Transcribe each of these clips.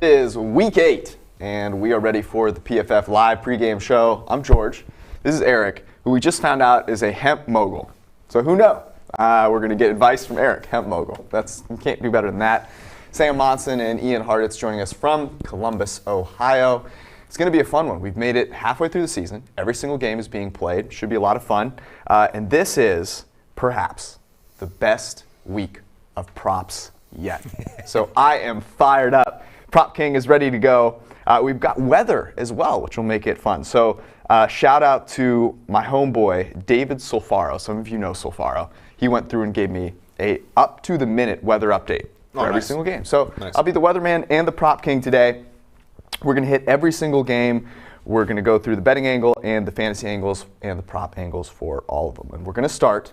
is week 8, and we are ready for the PFF live pregame show. I'm George. This is Eric, who we just found out is a hemp mogul. So who knows? We're going to get advice from Eric, hemp mogul. You can't do better than that. Sam Monson and Ian Hartitz joining us from Columbus, Ohio. It's going to be a fun one. We've made it halfway through the season. Every single game is being played. Should be a lot of fun. And this is perhaps the best week of props yet. So I am fired up. Prop King is ready to go. We've got weather as well, which will make it fun. So shout out to my homeboy, David Solfaro. Some of you know Solfaro. He went through and gave me a up-to-the-minute weather update for every single game. So I'll be the weatherman and the Prop King today. We're going to hit every single game. We're going to go through the betting angle and the fantasy angles and the prop angles for all of them. And we're going to start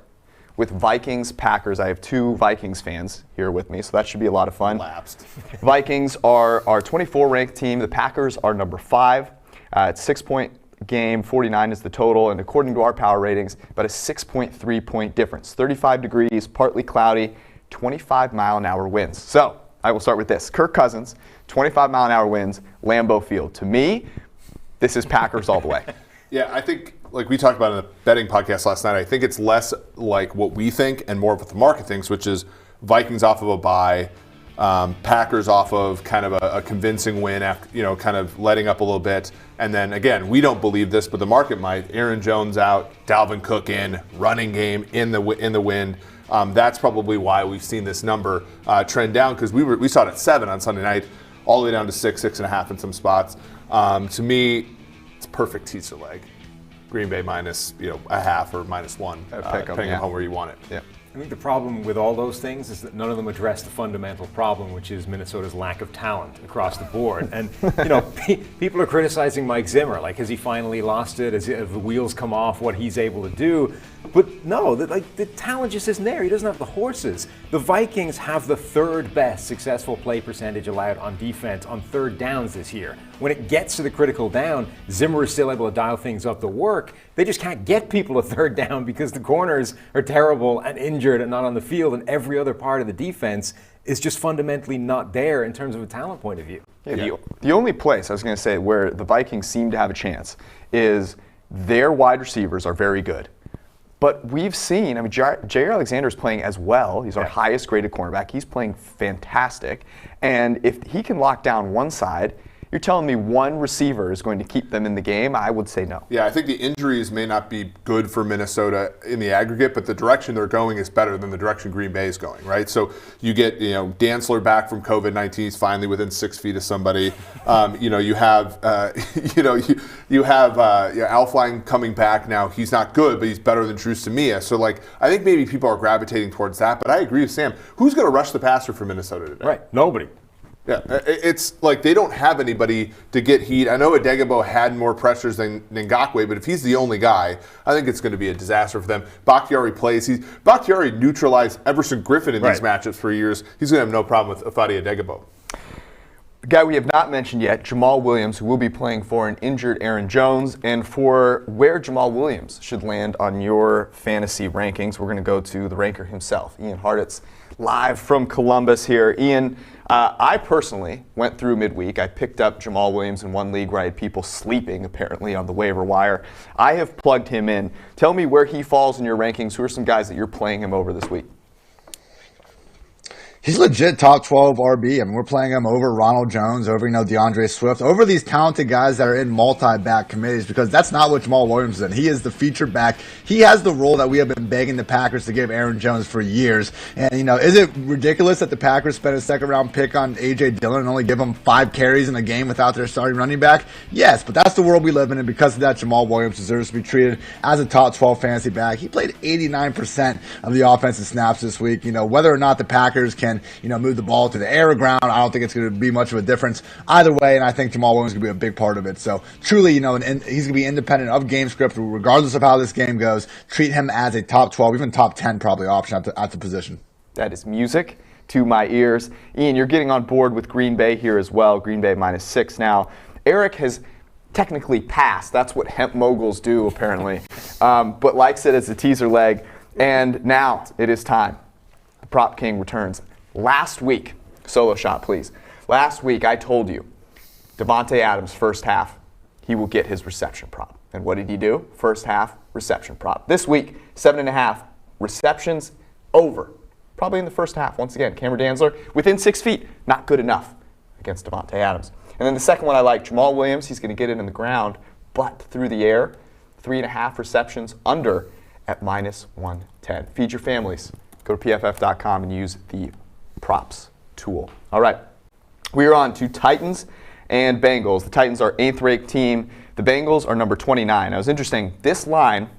with Vikings-Packers. I have two Vikings fans here with me, so that should be a lot of fun. Vikings are our 24th-ranked team. The Packers are number 5. It's a 6-point game. 49 is the total, and according to our power ratings, about a 6.3-point difference. 35 degrees, partly cloudy, 25-mile-an-hour winds. So I will start with this. Kirk Cousins, 25-mile-an-hour winds, Lambeau Field. To me, this is Packers all the way. Yeah, I think, like we talked about in the betting podcast last night, I think it's less like what we think and more of what the market thinks, which is Vikings off of a bye, Packers off of kind of a convincing win after, kind of letting up a little bit. And then, again, we don't believe this, but the market might. Aaron Jones out, Dalvin Cook in, running game in the wind. That's probably why we've seen this number trend down, because we saw it at 7 on Sunday night, all the way down to 6, 6.5 in some spots. To me, it's a perfect teaser leg. Green Bay minus a half or -1, depending on where you want it. Yeah. I think the problem with all those things is that none of them address the fundamental problem, which is Minnesota's lack of talent across the board. And people are criticizing Mike Zimmer, like, has he finally lost it? Have the wheels come off what he's able to do? But no, the talent just isn't there. He doesn't have the horses. The Vikings have the 3rd best successful play percentage allowed on defense on 3rd downs this year. When it gets to the critical down, Zimmer is still able to dial things up to work. They just can't get people to 3rd down because the corners are terrible and injured and not on the field, and every other part of the defense is just fundamentally not there in terms of a talent point of view. Yeah. The only place I was going to say where the Vikings seem to have a chance is their wide receivers are very good. But we've seen, Jair Alexander is playing as well. He's our highest graded cornerback. He's playing fantastic. And if he can lock down one side, you're telling me one receiver is going to keep them in the game? I would say no. Yeah, I think the injuries may not be good for Minnesota in the aggregate, but the direction they're going is better than the direction Green Bay is going, right? So you get, Dantzler back from COVID-19. He's finally within 6 feet of somebody. You have, Alfline coming back now. He's not good, but he's better than Drew Samia. So, I think maybe people are gravitating towards that. But I agree with Sam. Who's going to rush the passer for Minnesota today? Right, nobody. Yeah, it's like they don't have anybody to get heat. I know Adegbo had more pressures than Ngakoue, but if he's the only guy, I think it's going to be a disaster for them. Bakhtiari plays. Bakhtiari neutralized Everson Griffin in these matchups for years. He's going to have no problem with Ifeadi Adegbo. The guy we have not mentioned yet, Jamal Williams, who will be playing for an injured Aaron Jones. And for where Jamal Williams should land on your fantasy rankings, we're going to go to the ranker himself, Ian Hartitz, live from Columbus here. Ian, I personally went through midweek. I picked up Jamal Williams in one league where I had people sleeping, apparently, on the waiver wire. I have plugged him in. Tell me where he falls in your rankings. Who are some guys that you're playing him over this week? He's legit top 12 RB. We're playing him over Ronald Jones, over, DeAndre Swift, over these talented guys that are in multi-back committees, because that's not what Jamal Williams is in. He is the featured back. He has the role that we have been begging the Packers to give Aaron Jones for years. And, is it ridiculous that the Packers spent a 2nd-round pick on A.J. Dillon and only give him 5 carries in a game without their starting running back? Yes, but that's the world we live in, and because of that, Jamal Williams deserves to be treated as a top 12 fantasy back. He played 89% of the offensive snaps this week. Whether or not the Packers can move the ball to the air or ground, I don't think it's going to be much of a difference either way, and I think Jamal Williams is going to be a big part of it. So truly, he's going to be independent of game script, regardless of how this game goes. Treat him as a top 12, even top 10 probably option at the position. That is music to my ears. Ian, you're getting on board with Green Bay here as well. Green Bay -6 now. Eric has technically passed. That's what hemp moguls do, apparently, but likes it as a teaser leg. And now it is time. The Prop King returns. Last week, solo shot, please. Last week, I told you, Davante Adams, first half, he will get his reception prop. And what did he do? First half, reception prop. This week, 7.5 receptions over. Probably in the first half. Once again, Cameron Dantzler within 6 feet. Not good enough against Davante Adams. And then the second one I like, Jamal Williams. He's going to get it in the ground, but through the air. 3.5 receptions under at -110. Feed your families. Go to pff.com and use the props tool. All right. We are on to Titans and Bengals. The Titans are 8th-ranked team. The Bengals are number 29. Now, it was interesting. This line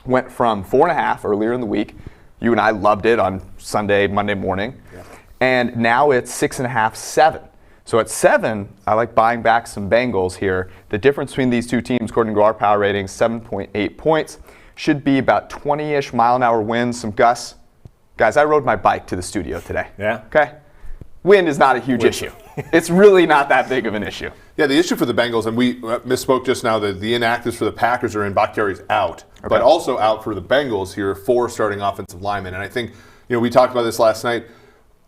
went from 4.5 earlier in the week. You and I loved it on Sunday, Monday morning. Yeah. And now it's 6.5, 7. So at 7, I like buying back some Bengals here. The difference between these two teams, according to our power ratings, 7.8 points. Should be about 20-ish mile-an-hour winds, some gusts. Guys, I rode my bike to the studio today. Yeah. Okay? Wind is not a huge issue. It's really not that big of an issue. Yeah, the issue for the Bengals, and we misspoke just now, the inactives for the Packers are in. Bakhtiari's out, but also out for the Bengals here, 4 starting offensive linemen. And I think, we talked about this last night.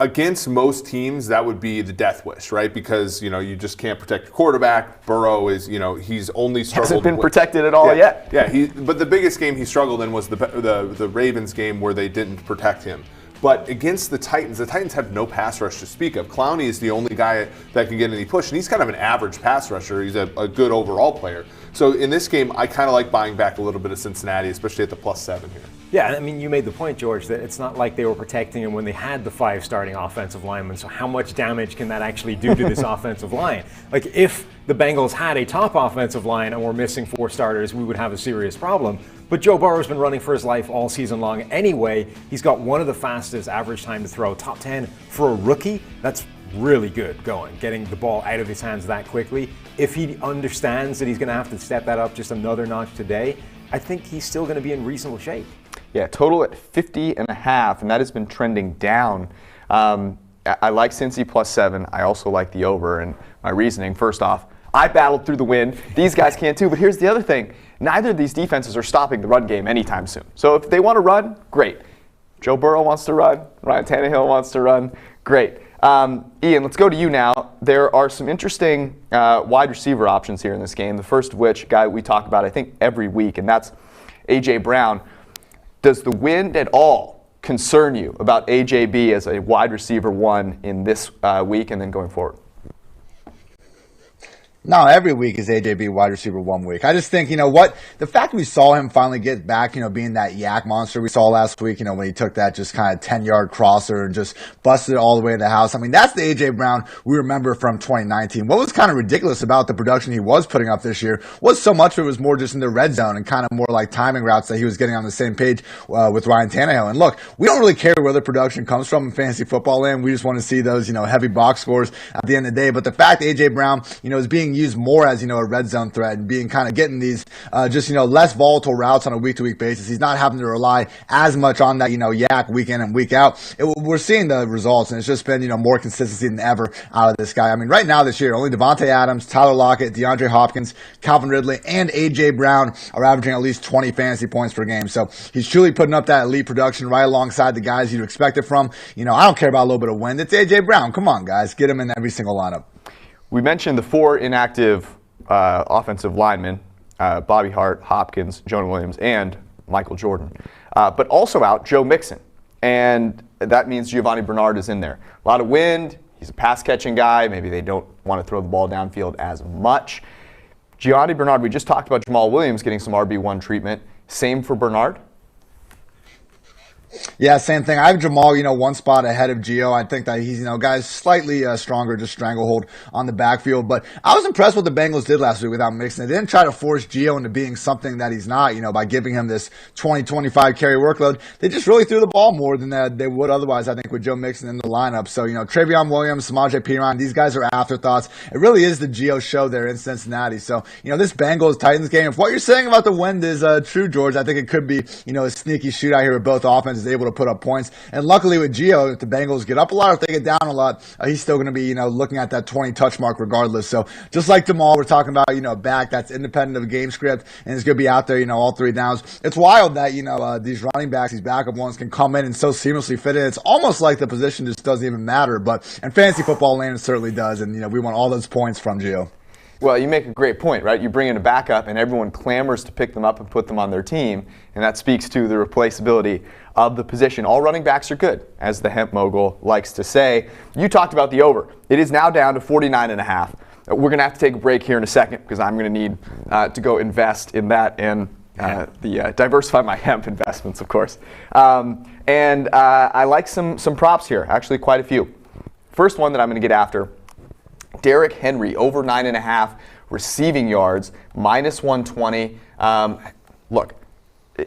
Against most teams, that would be the death wish, right? Because, you just can't protect your quarterback. Burrow is, he's only struggled. Hasn't been protected at all yet. Yeah, but the biggest game he struggled in was the Ravens game where they didn't protect him. But against the Titans have no pass rush to speak of. Clowney is the only guy that can get any push, and he's kind of an average pass rusher. He's a good overall player. So in this game, I kind of like buying back a little bit of Cincinnati, especially at the +7 here. Yeah, I mean, you made the point, George, that it's not like they were protecting him when they had the 5 starting offensive linemen. So how much damage can that actually do to this offensive line? Like, if the Bengals had a top offensive line and were missing 4 starters, we would have a serious problem. But Joe Burrow's been running for his life all season long anyway. He's got one of the fastest average time to throw, top 10 for a rookie. That's really good going, getting the ball out of his hands that quickly. If he understands that he's going to have to step that up just another notch today, I think he's still going to be in reasonable shape. Yeah, total at 50.5, and that has been trending down. I like Cincy +7. I also like the over, and my reasoning, first off, I battled through the wind. These guys can too, but here's the other thing. Neither of these defenses are stopping the run game anytime soon. So if they want to run, great. Joe Burrow wants to run. Ryan Tannehill wants to run. Great. Ian, let's go to you now. There are some interesting wide receiver options here in this game. The first of which, guy we talk about, I think, every week, and that's A.J. Brown. Does the wind at all concern you about AJB as a wide receiver 1 in this week and then going forward? No, every week is AJB wide receiver 1 week. I just think, the fact we saw him finally get back, being that yak monster we saw last week, when he took that just kind of 10-yard crosser and just busted it all the way to the house. I mean, that's the AJ Brown we remember from 2019. What was kind of ridiculous about the production he was putting up this year was so much of it was more just in the red zone and kind of more like timing routes that he was getting on the same page with Ryan Tannehill. And look, we don't really care where the production comes from in fantasy football land. We just want to see those, heavy box scores at the end of the day. But the fact AJ Brown, is being used more as, a red zone threat and being kind of getting these less volatile routes on a week-to-week basis. He's not having to rely as much on that, yak week in and week out. We're seeing the results, and it's just been, more consistency than ever out of this guy. I mean, right now this year, only Davante Adams, Tyler Lockett, DeAndre Hopkins, Calvin Ridley, and A.J. Brown are averaging at least 20 fantasy points per game. So he's truly putting up that elite production right alongside the guys you'd expect it from. I don't care about a little bit of wind. It's A.J. Brown. Come on, guys. Get him in every single lineup. We mentioned the 4 inactive offensive linemen, Bobby Hart, Hopkins, Jonah Williams, and Michael Jordan. But also out, Joe Mixon. And that means Giovanni Bernard is in there. A lot of wind. He's a pass-catching guy. Maybe they don't want to throw the ball downfield as much. Giovanni Bernard, we just talked about Jamal Williams getting some RB1 treatment. Same for Bernard? Yeah, same thing. I have Jamal, 1 spot ahead of Gio. I think that he's, guys slightly stronger, just stranglehold on the backfield. But I was impressed what the Bengals did last week without Mixon. They didn't try to force Gio into being something that he's not, by giving him this 20-25 carry workload. They just really threw the ball more than they would otherwise, I think, with Joe Mixon in the lineup. So, Travion Williams, Samaje Perine, these guys are afterthoughts. It really is the Gio show there in Cincinnati. So, this Bengals-Titans game, if what you're saying about the wind is true, George, I think it could be, a sneaky shootout here with both offenses able to to put up points. And luckily with Gio, if the Bengals get up a lot or if they get down a lot, he's still going to be, looking at that 20 touch mark regardless. So just like Jamal, we're talking about, back that's independent of game script and is going to be out there, all 3 downs. It's wild that, these running backs, these backup ones can come in and so seamlessly fit in. It's almost like the position just doesn't even matter. But in fantasy football land, it certainly does. And, we want all those points from Gio. Well, you make a great point, right? You bring in a backup and everyone clamors to pick them up and put them on their team, and that speaks to the replaceability of the position. All running backs are good, as the hemp mogul likes to say. You talked about the over. It is now down to 49.5. We're going to have to take a break here in a second because I'm going to need to go invest in that and diversify my hemp investments, of course. And I like some props here, actually quite a few. First one that I'm going to get after, Derrick Henry, over 9.5 receiving yards, minus 120. Look,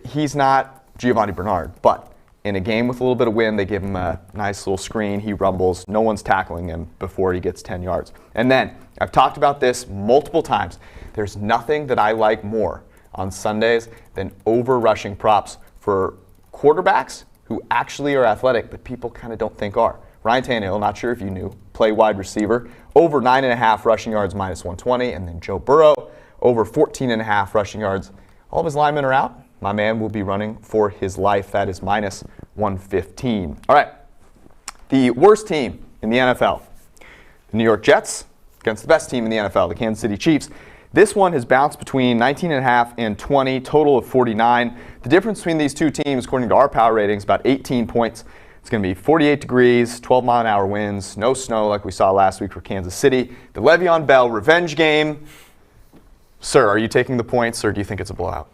he's not Giovanni Bernard, but in a game with a little bit of wind, they give him a nice little screen. He rumbles. No one's tackling him before he gets 10 yards. And then, I've talked about this multiple times. There's nothing that I like more on Sundays than over-rushing props for quarterbacks who actually are athletic, but people kind of don't think are. Ryan Tannehill, not sure if you knew, play wide receiver, over 9.5 rushing yards, minus 120. And then Joe Burrow, over 14.5 rushing yards. All of his linemen are out. My man will be running for his life. That is minus 115. All right, the worst team in the NFL, the New York Jets, against the best team in the NFL, the Kansas City Chiefs. This one has bounced between 19.5 and 20, total of 49. The difference between these two teams, according to our power ratings, about 18 points. It's going to be 48 degrees, 12-mile-an-hour winds, no snow like we saw last week for Kansas City. The Le'Veon Bell revenge game. Sir, are you taking the points, or do you think it's a blowout?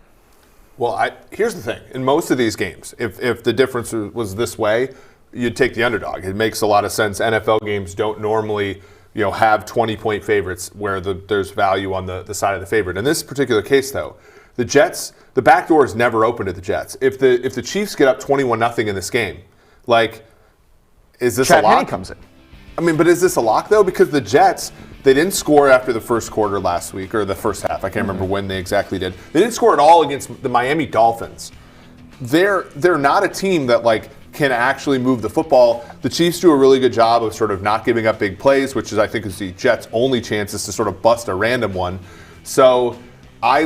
Well, here's the thing. In most of these games, if the difference was this way, you'd take the underdog. It makes a lot of sense. NFL games don't normally have 20-point favorites where there's value on the side of the favorite. In this particular case, though, the Jets, the back door is never open to the Jets. If the Chiefs get up 21-0 in this game, is this Chad a lock? Henne comes in. I mean, but is this a lock, though? Because the Jets, they didn't score after the first quarter last week, or the first half. I can't remember when they exactly did. They didn't score at all against the Miami Dolphins. They're not a team that, can actually move the football. The Chiefs do a really good job of sort of not giving up big plays, which I think is the Jets' only chance is to sort of bust a random one. So I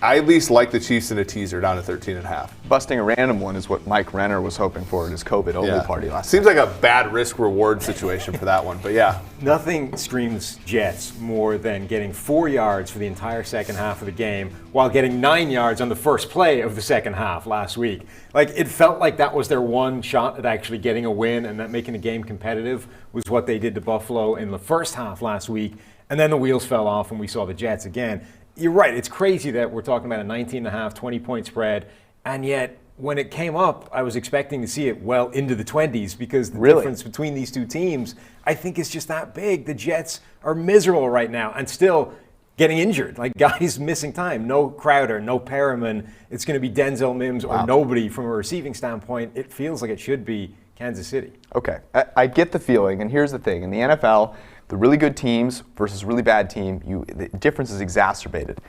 at least like the Chiefs in a teaser down to 13.5. Busting a random one is what Mike Renner was hoping for at his COVID-only party last Seems like a bad risk-reward situation for that one, but yeah. Nothing screams Jets more than getting 4 yards for the entire second half of the game while getting 9 yards on the first play of the second half last week. It felt like that was their one shot at actually getting a win, and that making the game competitive was what they did to Buffalo in the first half last week. And then the wheels fell off when we saw the Jets again. You're right. It's crazy that we're talking about a 19.5, 20-point spread, and yet when it came up, I was expecting to see it well into the 20s because the difference between these two teams, I think, is just that big. The Jets are miserable right now and still getting injured, guys missing time. No Crowder, no Perriman. It's going to be Denzel Mims or nobody from a receiving standpoint. It feels like it should be Kansas City. Okay, I get the feeling, and here's the thing. In the NFL, the really good teams versus really bad team, the difference is exacerbated.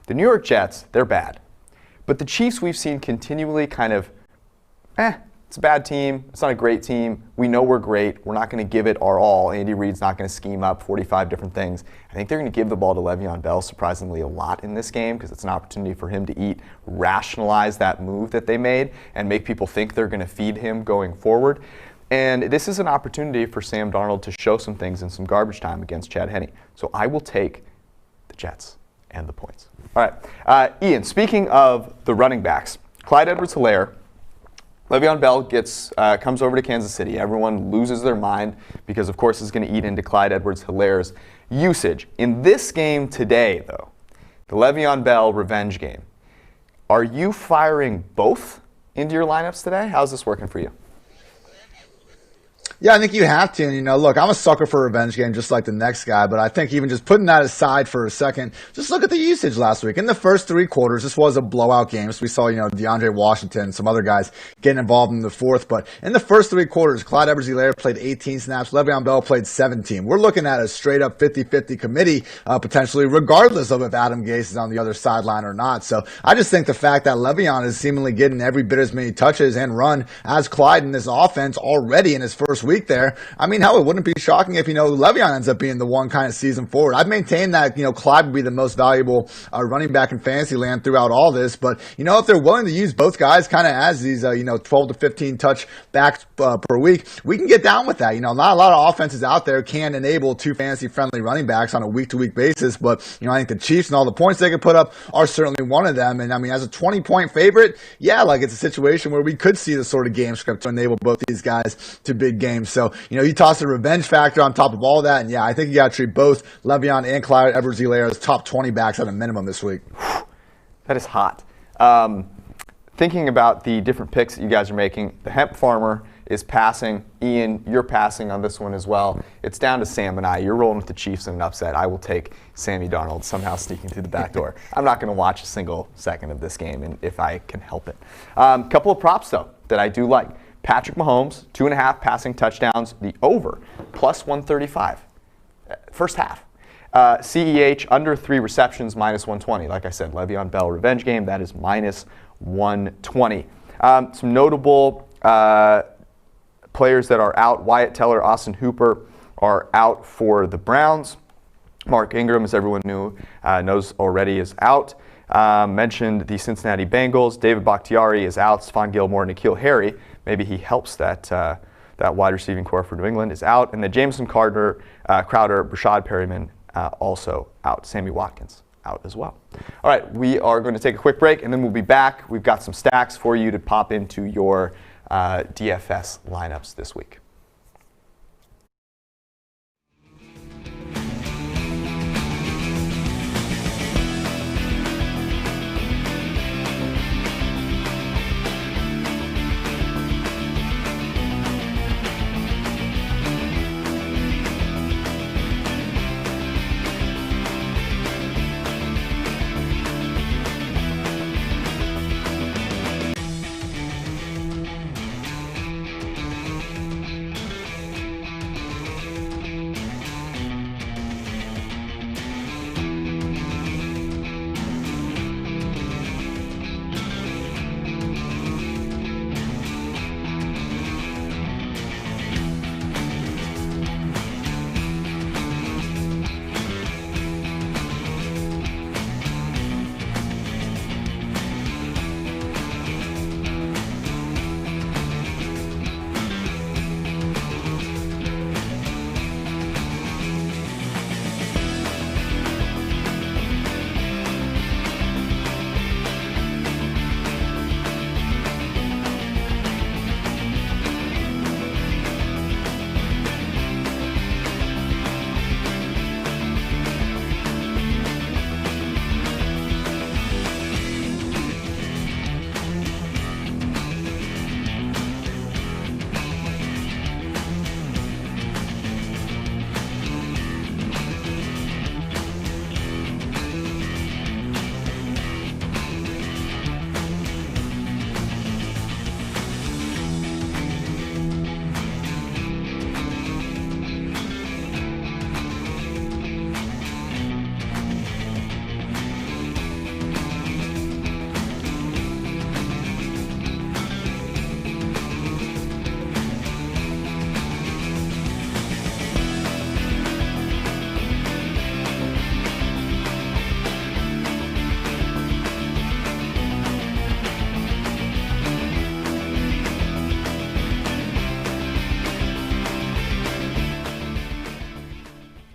The New York Jets, they're bad. But the Chiefs we've seen continually kind of, it's a bad team. It's not a great team. We know we're great. We're not going to give it our all. Andy Reid's not going to scheme up 45 different things. I think they're going to give the ball to Le'Veon Bell surprisingly a lot in this game because it's an opportunity for him to rationalize that move that they made and make people think they're going to feed him going forward. And this is an opportunity for Sam Darnold to show some things in some garbage time against Chad Henne. So I will take the Jets and the points. All right. Ian, speaking of the running backs, Clyde Edwards-Helaire, Le'Veon Bell comes over to Kansas City. Everyone loses their mind because, of course, it's going to eat into Clyde Edwards-Helaire's usage. In this game today, though, the Le'Veon Bell revenge game, are you firing both into your lineups today? How's this working for you? Yeah, I think you have to. And, look, I'm a sucker for a revenge game just like the next guy, but I think even just putting that aside for a second, just look at the usage last week. In the first 3 quarters, this was a blowout game. So we saw, DeAndre Washington, some other guys getting involved in the fourth. But in the first 3 quarters, Clyde Edwards-Helaire played 18 snaps. Le'Veon Bell played 17. We're looking at a straight-up 50-50 committee, potentially, regardless of if Adam Gase is on the other sideline or not. So I just think the fact that Le'Veon is seemingly getting every bit as many touches and run as Clyde in this offense already in his first week there. I mean, hell, it wouldn't be shocking if, Le'Veon ends up being the one kind of season forward. I've maintained that, Clyde would be the most valuable running back in fantasy land throughout all this. But, if they're willing to use both guys kind of as these, 12 to 15 touch backs per week, we can get down with that. Not a lot of offenses out there can enable 2 fantasy-friendly running backs on a week-to-week basis. But, I think the Chiefs and all the points they can put up are certainly one of them. And, I mean, as a 20-point favorite, yeah, like it's a situation where we could see the sort of game script to enable both these guys to big games. So, you toss a revenge factor on top of all that, and yeah, I think you got to treat both Le'Veon and Clyde Edwards-Helaire as top 20 backs at a minimum this week. That is hot. Thinking about the different picks that you guys are making, the hemp farmer is passing. Ian, you're passing on this one as well. It's down to Sam and I. You're rolling with the Chiefs in an upset. I will take Sammy Darnold somehow sneaking through the back door. I'm not going to watch a single second of this game, and if I can help it. Couple of props, though, that I do like. Patrick Mahomes, 2.5 passing touchdowns, the over, plus 135. First half. CEH, under 3 receptions, minus 120. Like I said, Le'Veon Bell revenge game, that is minus 120. Some notable players that are out. Wyatt Teller, Austin Hooper are out for the Browns. Mark Ingram, as everyone knows already, is out. Mentioned the Cincinnati Bengals. David Bakhtiari is out. Stephon Gilmore, N'Keal Harry, maybe he helps that wide receiving core for New England, is out. And then Jameson Crowder, Brashad Perryman also out. Sammy Watkins out as well. All right, we are going to take a quick break, and then we'll be back. We've got some stacks for you to pop into your DFS lineups this week.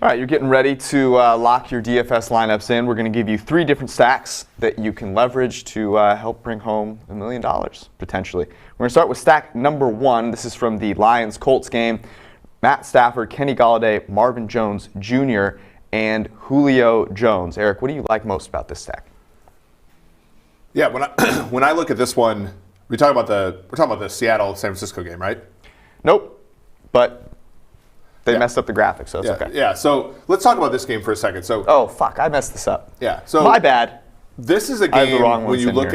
All right, you're getting ready to lock your DFS lineups in. We're going to give you 3 different stacks that you can leverage to help bring home $1 million, potentially. We're going to start with stack number 1. This is from the Lions-Colts game. Matt Stafford, Kenny Golladay, Marvin Jones Jr., and Julio Jones. Eric, what do you like most about this stack? Yeah, when I look at this one, we're talking about the Seattle-San Francisco game, right? Nope. but they messed up the graphics, so it's okay. Yeah, so let's talk about this game for a second. So, oh, fuck, I messed this up. Yeah, so my bad. This is a I have the game wrong when ones you in look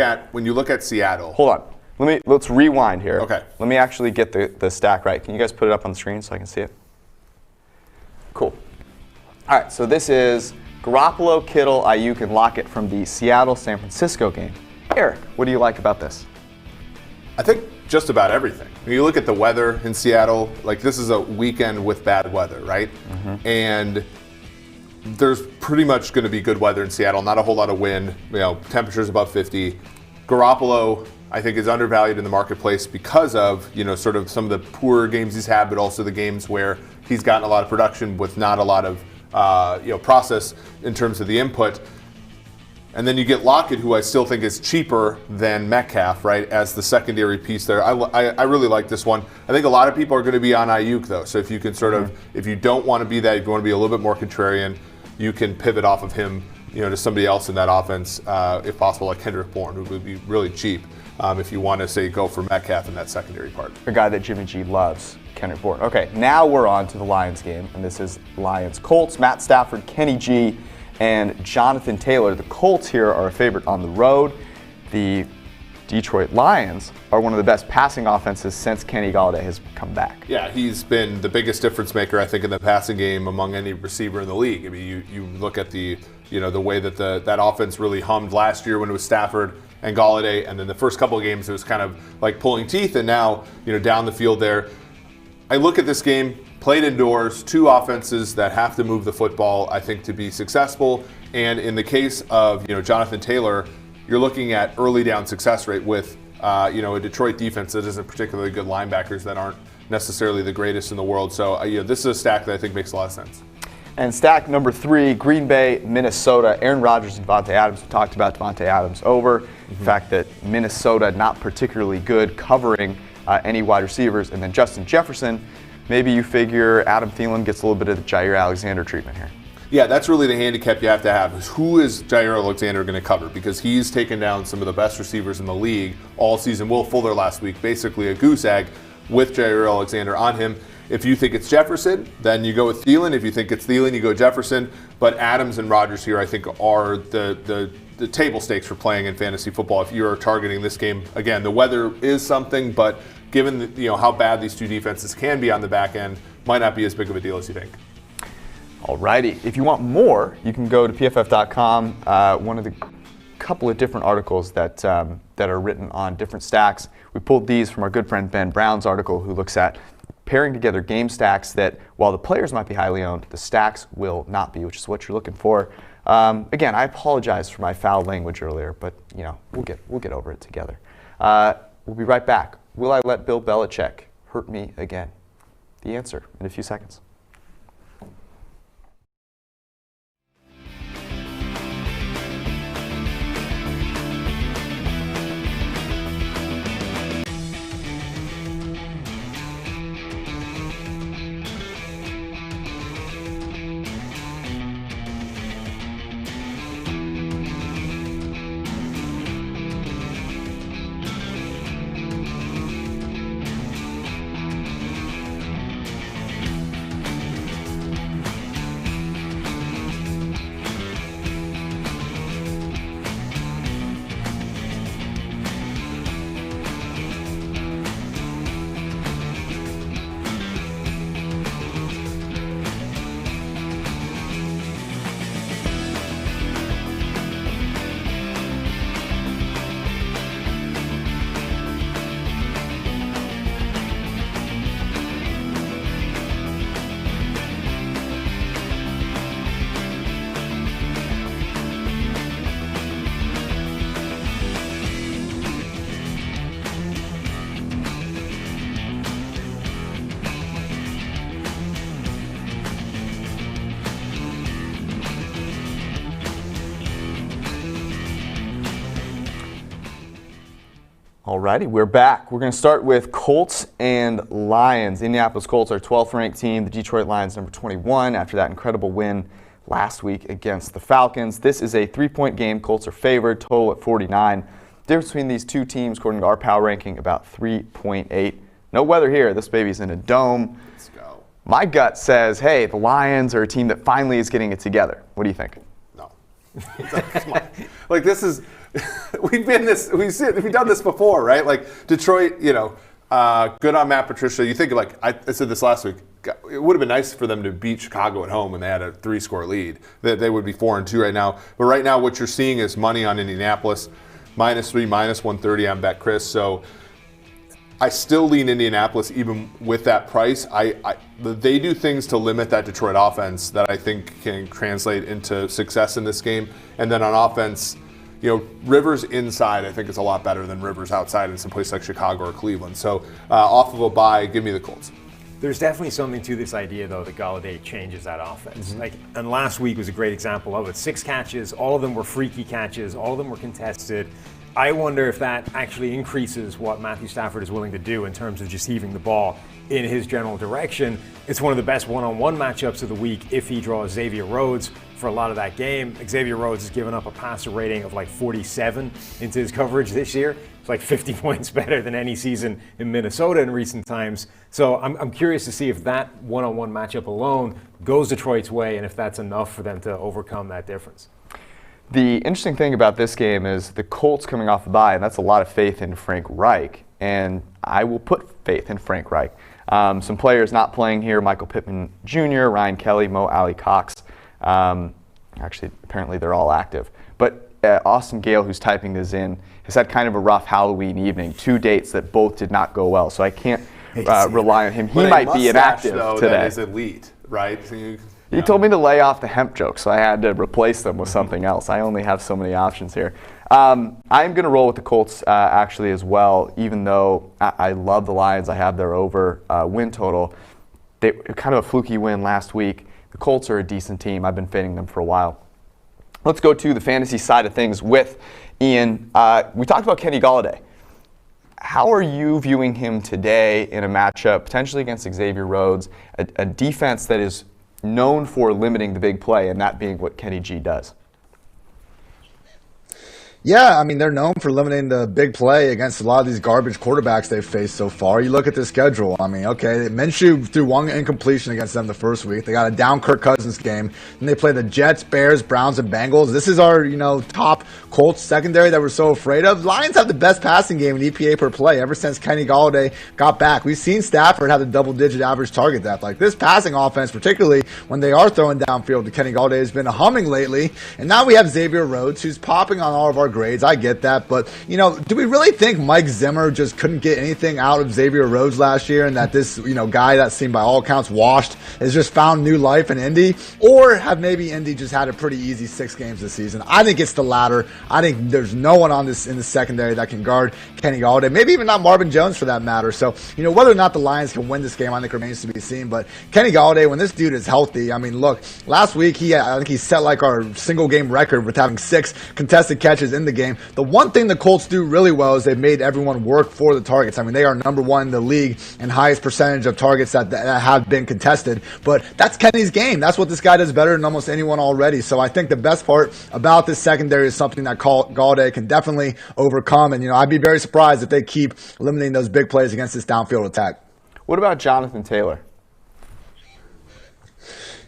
here. at Seattle. Hold on. Let's rewind here. Okay. Let me actually get the stack right. Can you guys put it up on the screen so I can see it? Cool. All right, so this is Garoppolo, Kittle, Ayuk, and Lockett from the Seattle-San Francisco game. Eric, what do you like about this? I think just about everything. When you look at the weather in Seattle, like this is a weekend with bad weather, right? Mm-hmm. And there's pretty much going to be good weather in Seattle. Not a whole lot of wind. Temperatures above 50. Garoppolo, I think, is undervalued in the marketplace because of sort of some of the poor games he's had, but also the games where he's gotten a lot of production with not a lot of process in terms of the input. And then you get Lockett, who I still think is cheaper than Metcalf, right, as the secondary piece there. I really like this one. I think a lot of people are going to be on Ayuk, though. So if you can sort of, if you don't want to be that, if you want to be a little bit more contrarian, you can pivot off of him, to somebody else in that offense, if possible, like Kendrick Bourne, who would be really cheap if you want to, say, go for Metcalf in that secondary part. A guy that Jimmy G loves, Kendrick Bourne. Okay, now we're on to the Lions game, and this is Lions-Colts. Matt Stafford, Kenny G, and Jonathan Taylor. The Colts here are a favorite on the road. The Detroit Lions are one of the best passing offenses since Kenny Galladay has come back. Yeah, he's been the biggest difference maker, I think, in the passing game among any receiver in the league. I mean, you look at the way that that offense really hummed last year when it was Stafford and Galladay, and then the first couple of games it was kind of like pulling teeth, and now down the field there. I look at this game, played indoors, two offenses that have to move the football, I think, to be successful. And in the case of Jonathan Taylor, you're looking at early down success rate with a Detroit defense that isn't particularly good, linebackers that aren't necessarily the greatest in the world. So this is a stack that I think makes a lot of sense. And stack number 3, Green Bay, Minnesota. Aaron Rodgers and Devontae Adams. We talked about Devontae Adams over. The fact that Minnesota not particularly good covering any wide receivers. And then Justin Jefferson, maybe you figure Adam Thielen gets a little bit of the Jair Alexander treatment here. Yeah, that's really the handicap you have to have, is who is Jair Alexander going to cover? Because he's taken down some of the best receivers in the league all season. Will Fuller last week, basically a goose egg with Jair Alexander on him. If you think it's Jefferson, then you go with Thielen. If you think it's Thielen, you go Jefferson. But Adams and Rodgers here, I think, are the table stakes for playing in fantasy football. If you are targeting this game, again, the weather is something, but given how bad these two defenses can be on the back end, might not be as big of a deal as you think. Alrighty, if you want more, you can go to PFF.com. One of the couple of different articles that are written on different stacks. We pulled these from our good friend Ben Brown's article, who looks at pairing together game stacks that, while the players might be highly owned, the stacks will not be, which is what you're looking for. Again, I apologize for my foul language earlier, but we'll get over it together. We'll be right back. Will I let Bill Belichick hurt me again? The answer in a few seconds. Alrighty, we're back. We're going to start with Colts and Lions. Indianapolis Colts are 12th ranked team. The Detroit Lions number 21 after that incredible win last week against the Falcons. This is a 3-point game. Colts are favored, total at 49. Difference between these two teams, according to our power ranking, about 3.8. No weather here. This baby's in a dome. Let's go. My gut says, hey, the Lions are a team that finally is getting it together. What do you think? No. Like, this is we've done this before, right? Like, Detroit, good on Matt Patricia. You think, like, I said this last week, it would have been nice for them to beat Chicago at home when they had a 3-score lead. They would be 4-2 right now. But right now, what you're seeing is money on Indianapolis, -3, -130 on BetChris. So I still lean Indianapolis even with that price. They do things to limit that Detroit offense that I think can translate into success in this game. And then on offense, Rivers inside I think is a lot better than Rivers outside in some place like Chicago or Cleveland. So off of a bye, give me the Colts. There's definitely something to this idea, though, that Golladay changes that offense. And last week was a great example of it. 6 catches, all of them were freaky catches, all of them were contested. I wonder if that actually increases what Matthew Stafford is willing to do in terms of just heaving the ball in his general direction. It's one of the best one-on-one matchups of the week if he draws Xavier Rhodes for a lot of that game. Xavier Rhodes has given up a passer rating of like 47 into his coverage this year. It's like 50 points better than any season in Minnesota in recent times. So I'm curious to see if that one-on-one matchup alone goes Detroit's way and if that's enough for them to overcome that difference. The interesting thing about this game is the Colts coming off the bye, and that's a lot of faith in Frank Reich, and I will put faith in Frank Reich. Some players not playing here: Michael Pittman Jr., Ryan Kelly, Mo Alley Cox. Actually, apparently they're all active. But Austin Gale, who's typing this in, has had kind of a rough Halloween evening. 2 dates that both did not go well, so I can't rely on him. He might be inactive today. That is elite, right? So he told me to lay off the hemp jokes, so I had to replace them with something else. I only have so many options here. I'm going to roll with the Colts actually as well, even though I love the Lions. I have their over win total. They kind of a fluky win last week. The Colts are a decent team. I've been fading them for a while. Let's go to the fantasy side of things with Ian. We talked about Kenny Golladay. How are you viewing him today in a matchup potentially against Xavier Rhodes, a defense that is known for limiting the big play, and that being what Kenny G does? Yeah, I mean, they're known for limiting the big play against a lot of these garbage quarterbacks they've faced so far. You look at the schedule. I mean, okay, Minshew threw 1 incompletion against them the first week. They got a down Kirk Cousins game. Then they play the Jets, Bears, Browns, and Bengals. This is our, top Colts secondary that we're so afraid of. Lions have the best passing game in EPA per play ever since Kenny Golladay got back. We've seen Stafford have a double-digit average target depth. Like, this passing offense, particularly when they are throwing downfield to Kenny Golladay, has been humming lately. And now we have Xavier Rhodes, who's popping on all of our grades. I get that, but do we really think Mike Zimmer just couldn't get anything out of Xavier Rhodes last year, and that this guy that seemed by all accounts washed has just found new life in Indy? Or have maybe Indy just had a pretty easy 6 games this season? I think it's the latter. I think there's no one on this in the secondary that can guard Kenny Golladay, maybe even not Marvin Jones for that matter. So whether or not the Lions can win this game, I think remains to be seen. But Kenny Golladay, when this dude is healthy, I mean, look, last week I think he set like our single game record with having 6 contested catches in the game. The one thing the Colts do really well is they've made everyone work for the targets. I mean, they are number 1 in the league and highest percentage of targets that have been contested. But that's Kenny's game. That's what this guy does better than almost anyone already. So I think the best part about this secondary is something that Golladay can definitely overcome. And, I'd be very surprised if they keep limiting those big plays against this downfield attack. What about Jonathan Taylor?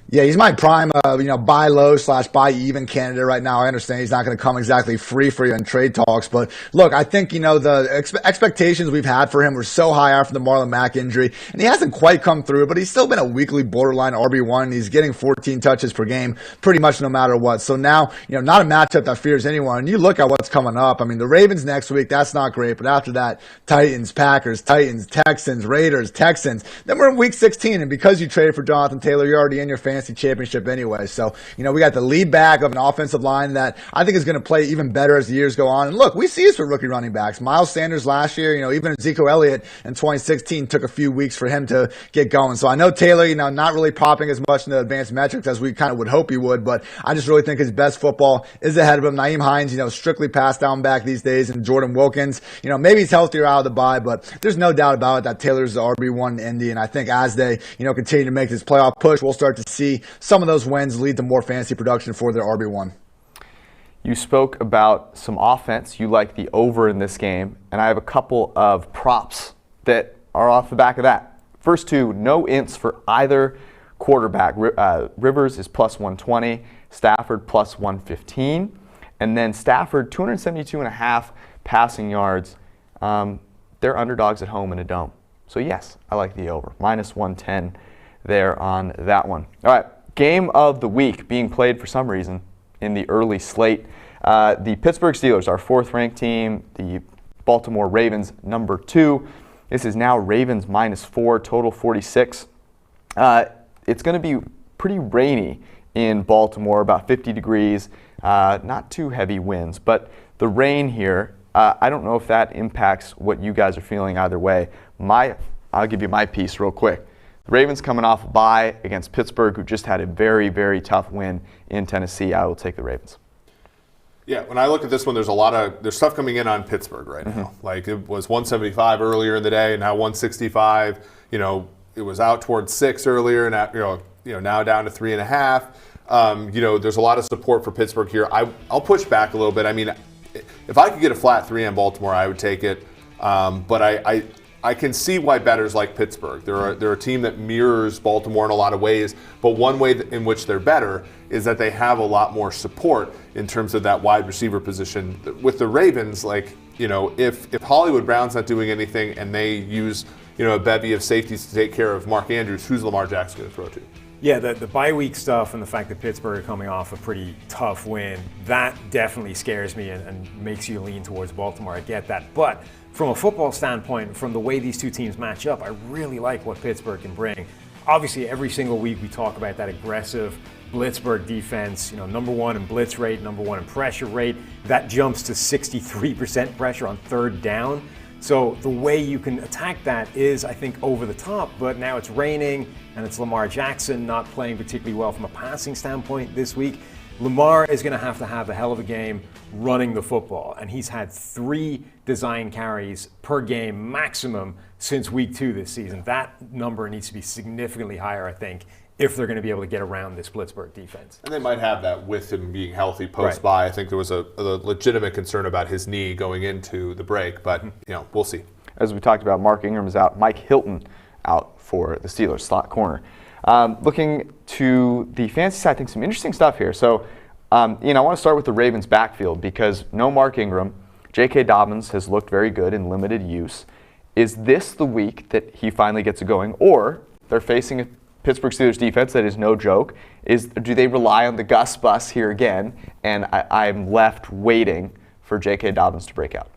Yeah, he's my prime, buy low / buy even candidate right now. I understand he's not going to come exactly free for you in trade talks, but look, I think the expectations we've had for him were so high after the Marlon Mack injury, and he hasn't quite come through. But he's still been a weekly borderline RB1. He's getting 14 touches per game, pretty much no matter what. So now, not a matchup that fears anyone. And you look at what's coming up. I mean, the Ravens next week, that's not great, but after that, Titans, Packers, Titans, Texans, Raiders, Texans. Then we're in week 16, and because you traded for Jonathan Taylor, you're already in your fantasy championship anyway. So, we got the lead back of an offensive line that I think is going to play even better as the years go on. And look, we see this with rookie running backs. Miles Sanders last year, even Ezekiel Elliott in 2016 took a few weeks for him to get going. So I know Taylor, not really popping as much in the advanced metrics as we kind of would hope he would, but I just really think his best football is ahead of him. Naeem Hines, strictly pass down back these days, and Jordan Wilkins, maybe he's healthier out of the bye, but there's no doubt about it that Taylor's the RB1 in Indy. And I think as they, continue to make this playoff push, we'll start to see some of those wins lead to more fantasy production for their RB1. You spoke about some offense. You like the over in this game, and I have a couple of props that are off the back of that. First two, no ints for either quarterback. Rivers is plus 120, Stafford plus 115, and then Stafford 272.5 passing yards. They're underdogs at home in a dome. So yes, I like the over. Minus 110 there on that one. All right, game of the week being played for some reason in the early slate. The Pittsburgh Steelers, our 4th-ranked team. The Baltimore Ravens, number 2. This is now Ravens -4, total 46. It's going to be pretty rainy in Baltimore, about 50 degrees, not too heavy winds. But the rain here, I don't know if that impacts what you guys are feeling either way. I'll give you my piece real quick. The Ravens coming off a bye against Pittsburgh, who just had a very, very tough win in Tennessee. I will take the Ravens. Yeah, when I look at this one, there's stuff coming in on Pittsburgh right now. Like it was 175 earlier in the day, now 165. You know, it was out towards 6 earlier, and now down to 3.5. There's a lot of support for Pittsburgh here. I'll push back a little bit. I mean, if I could get a flat 3 on Baltimore, I would take it. But I can see why bettors like Pittsburgh. They're a team that mirrors Baltimore in a lot of ways, but one way in which they're better is that they have a lot more support in terms of that wide receiver position. With the Ravens, if Hollywood Brown's not doing anything and they use a bevy of safeties to take care of Mark Andrews, who's Lamar Jackson going to throw to? Yeah, the bye week stuff and the fact that Pittsburgh are coming off a pretty tough win, that definitely scares me and makes you lean towards Baltimore. I get that. But from a football standpoint, from the way these two teams match up, I really like what Pittsburgh can bring. Obviously, every single week we talk about that aggressive Blitzburgh defense, number 1 in blitz rate, number 1 in pressure rate. That jumps to 63% pressure on 3rd down. So the way you can attack that is, I think, over the top, but now it's raining and it's Lamar Jackson not playing particularly well from a passing standpoint this week. Lamar is going to have a hell of a game running the football, and he's had 3 design carries per game maximum since week 2 this season. That number needs to be significantly higher, I think, if they're going to be able to get around this Blitzburgh defense. And they might have that with him being healthy post-bye. Right. I think there was a legitimate concern about his knee going into the break, but we'll see. As we talked about, Mark Ingram is out. Mike Hilton out for the Steelers, slot corner. Looking to the fantasy side, I think some interesting stuff here. So, I want to start with the Ravens backfield because no Mark Ingram. J.K. Dobbins has looked very good in limited use. Is this the week that he finally gets it going? Or they're facing a Pittsburgh Steelers defense that is no joke. Do they rely on the Gus bus here again? And I'm left waiting for J.K. Dobbins to break out.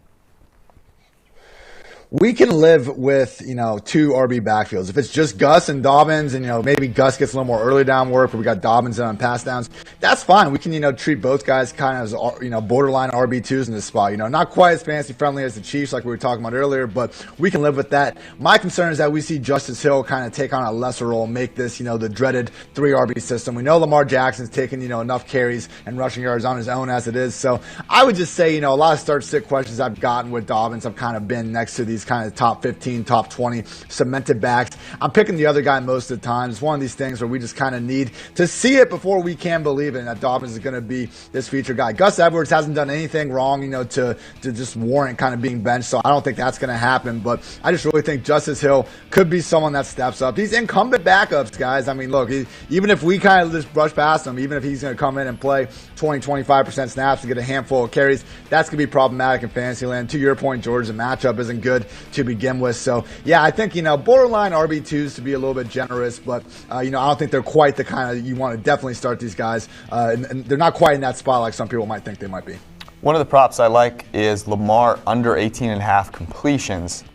We can live with, 2 RB backfields. If it's just Gus and Dobbins and, maybe Gus gets a little more early down work, but we got Dobbins in on pass downs, that's fine. We can, treat both guys kind of as, borderline RB2s in this spot. Not quite as fantasy friendly as the Chiefs like we were talking about earlier, but we can live with that. My concern is that we see Justice Hill kind of take on a lesser role and make this, the dreaded 3 RB system. We know Lamar Jackson's taken, enough carries and rushing yards on his own as it is. So I would just say, a lot of start-sit questions I've gotten with Dobbins, I've kind of been next to these kind of top 15, top 20 cemented backs. I'm picking the other guy most of the time. It's one of these things where we just kind of need to see it before we can believe it, and that Dobbins is going to be this feature guy. Gus Edwards hasn't done anything wrong, to just warrant kind of being benched, so I don't think that's going to happen, but I just really think Justice Hill could be someone that steps up. These incumbent backups, guys, I mean, look, even if we kind of just brush past him, even if he's going to come in and play 20-25% snaps and get a handful of carries, that's going to be problematic in fantasy land. To your point, George, the matchup isn't good to begin with. So, yeah, I think, borderline RB2s to be a little bit generous, but, I don't think they're quite the kind of, you want to definitely start these guys. And they're not quite in that spot like some people might think they might be. One of the props I like is Lamar under 18.5 completions.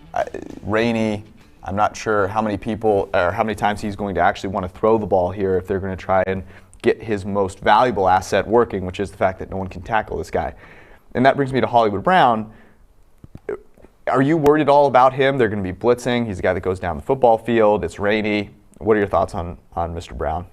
Rainy. I'm not sure how many people or how many times he's going to actually want to throw the ball here if they're going to try and get his most valuable asset working, which is the fact that no one can tackle this guy. And that brings me to Hollywood Brown. Are you worried at all about him? They're going to be blitzing. He's a guy that goes down the football field. It's rainy. What are your thoughts on Mr. Brown?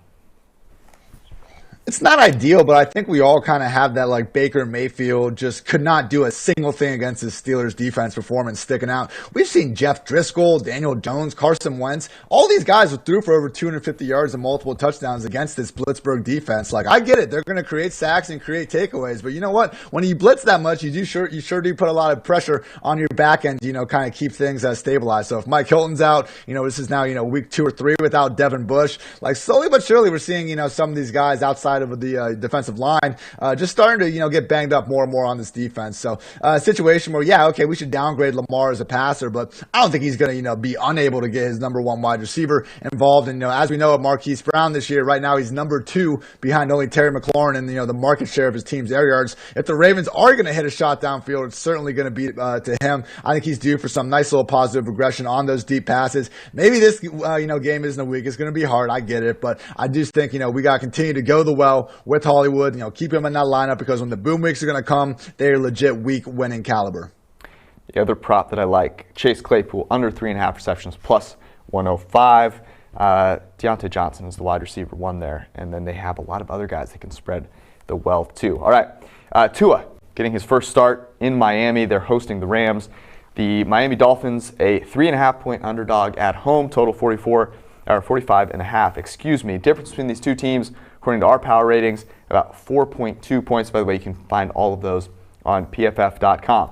It's not ideal, but I think we all kind of have that, like Baker Mayfield just could not do a single thing against his Steelers defense performance sticking out. We've seen Jeff Driscoll, Daniel Jones, Carson Wentz. All these guys threw for over 250 yards and multiple touchdowns against this Blitzburg defense. Like, I get it. They're going to create sacks and create takeaways, but you know what? When you blitz that much, you sure do put a lot of pressure on your back end, kind of keep things stabilized. So if Mike Hilton's out, this is now, week 2 or 3 without Devin Bush. Like, slowly but surely, we're seeing, some of these guys outside of the defensive line just starting to get banged up more and more on this defense. So a situation where we should downgrade Lamar as a passer, but I don't think he's going to be unable to get his number 1 wide receiver involved. And as we know of Marquise Brown this year, right now he's number 2 behind only Terry McLaurin and the market share of his team's air yards. If the Ravens are going to hit a shot downfield, it's certainly going to be to him. I think he's due for some nice little positive regression on those deep passes. Maybe this game isn't a week. It's going to be hard. I get it, but I just think we got to continue to go the well with Hollywood, keep him in that lineup because when the boom weeks are going to come, they're legit week winning caliber. The other prop that I like, Chase Claypool, under 3.5 receptions, plus 105. Deontay Johnson is the wide receiver 1 there, and then they have a lot of other guys that can spread the wealth too. All right, Tua getting his first start in Miami. They're hosting the Rams. The Miami Dolphins, a 3.5-point underdog at home, total 45.5. Excuse me. Difference between these two teams, according to our power ratings, about 4.2 points. By the way, you can find all of those on PFF.com.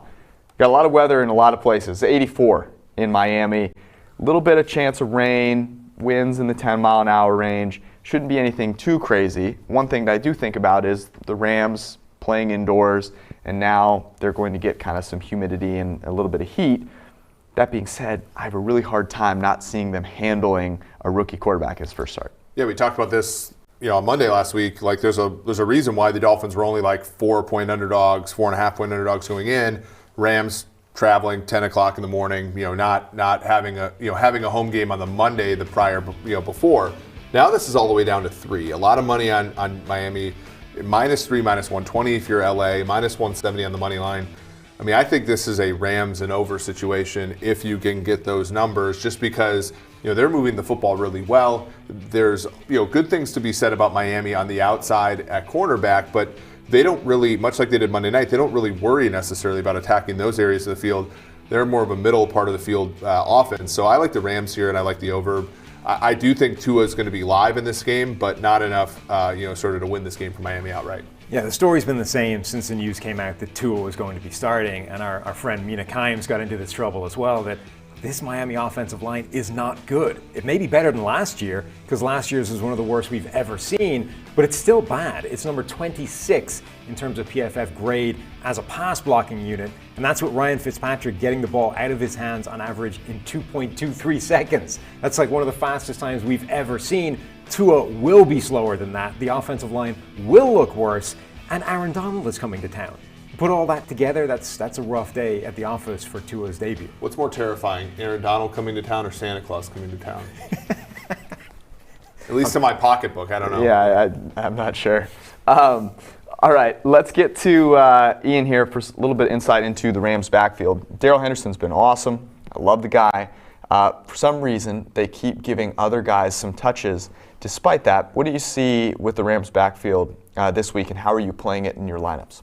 Got a lot of weather in a lot of places. 84 in Miami. A little bit of chance of rain, winds in the 10-mile-an-hour range. Shouldn't be anything too crazy. One thing that I do think about is the Rams playing indoors, and now they're going to get kind of some humidity and a little bit of heat. That being said, I have a really hard time not seeing them handling a rookie quarterback in his first start. Yeah, we talked about this on Monday last week. Like, there's a reason why the Dolphins were only like 4-point underdogs, 4.5-point underdogs going in. Rams traveling 10 o'clock in the morning, not having a home game on the Monday the prior, before. Now this is all the way down to 3. A lot of money on Miami, -3, -120 if you're LA, -170 on the money line. I mean, I think this is a Rams and over situation if you can get those numbers, just because they're moving the football really well. There's good things to be said about Miami on the outside at cornerback, but they don't really, much like they did Monday night, they don't really worry necessarily about attacking those areas of the field. They're more of a middle part of the field offense. So I like the Rams here, and I like the over. I do think Tua is going to be live in this game, but not enough, sort of to win this game for Miami outright. Yeah, the story's been the same since the news came out that Tua was going to be starting, and our friend Mina Kimes got into this trouble as well, that this Miami offensive line is not good. It may be better than last year, because last year's was one of the worst we've ever seen, but it's still bad. It's number 26 in terms of PFF grade as a pass blocking unit, and that's what Ryan Fitzpatrick getting the ball out of his hands on average in 2.23 seconds. That's like one of the fastest times we've ever seen. Tua will be slower than that. The offensive line will look worse, and Aaron Donald is coming to town. Put all that together, that's a rough day at the office for Tua's debut. What's more terrifying, Aaron Donald coming to town or Santa Claus coming to town? At least in my pocketbook, I don't know. Yeah, I'm not sure. All right, let's get to Ian here for a little bit of insight into the Rams' backfield. Darrell Henderson's been awesome. I love the guy. For some reason, they keep giving other guys some touches. Despite that, what do you see with the Rams' backfield this week, and how are you playing it in your lineups?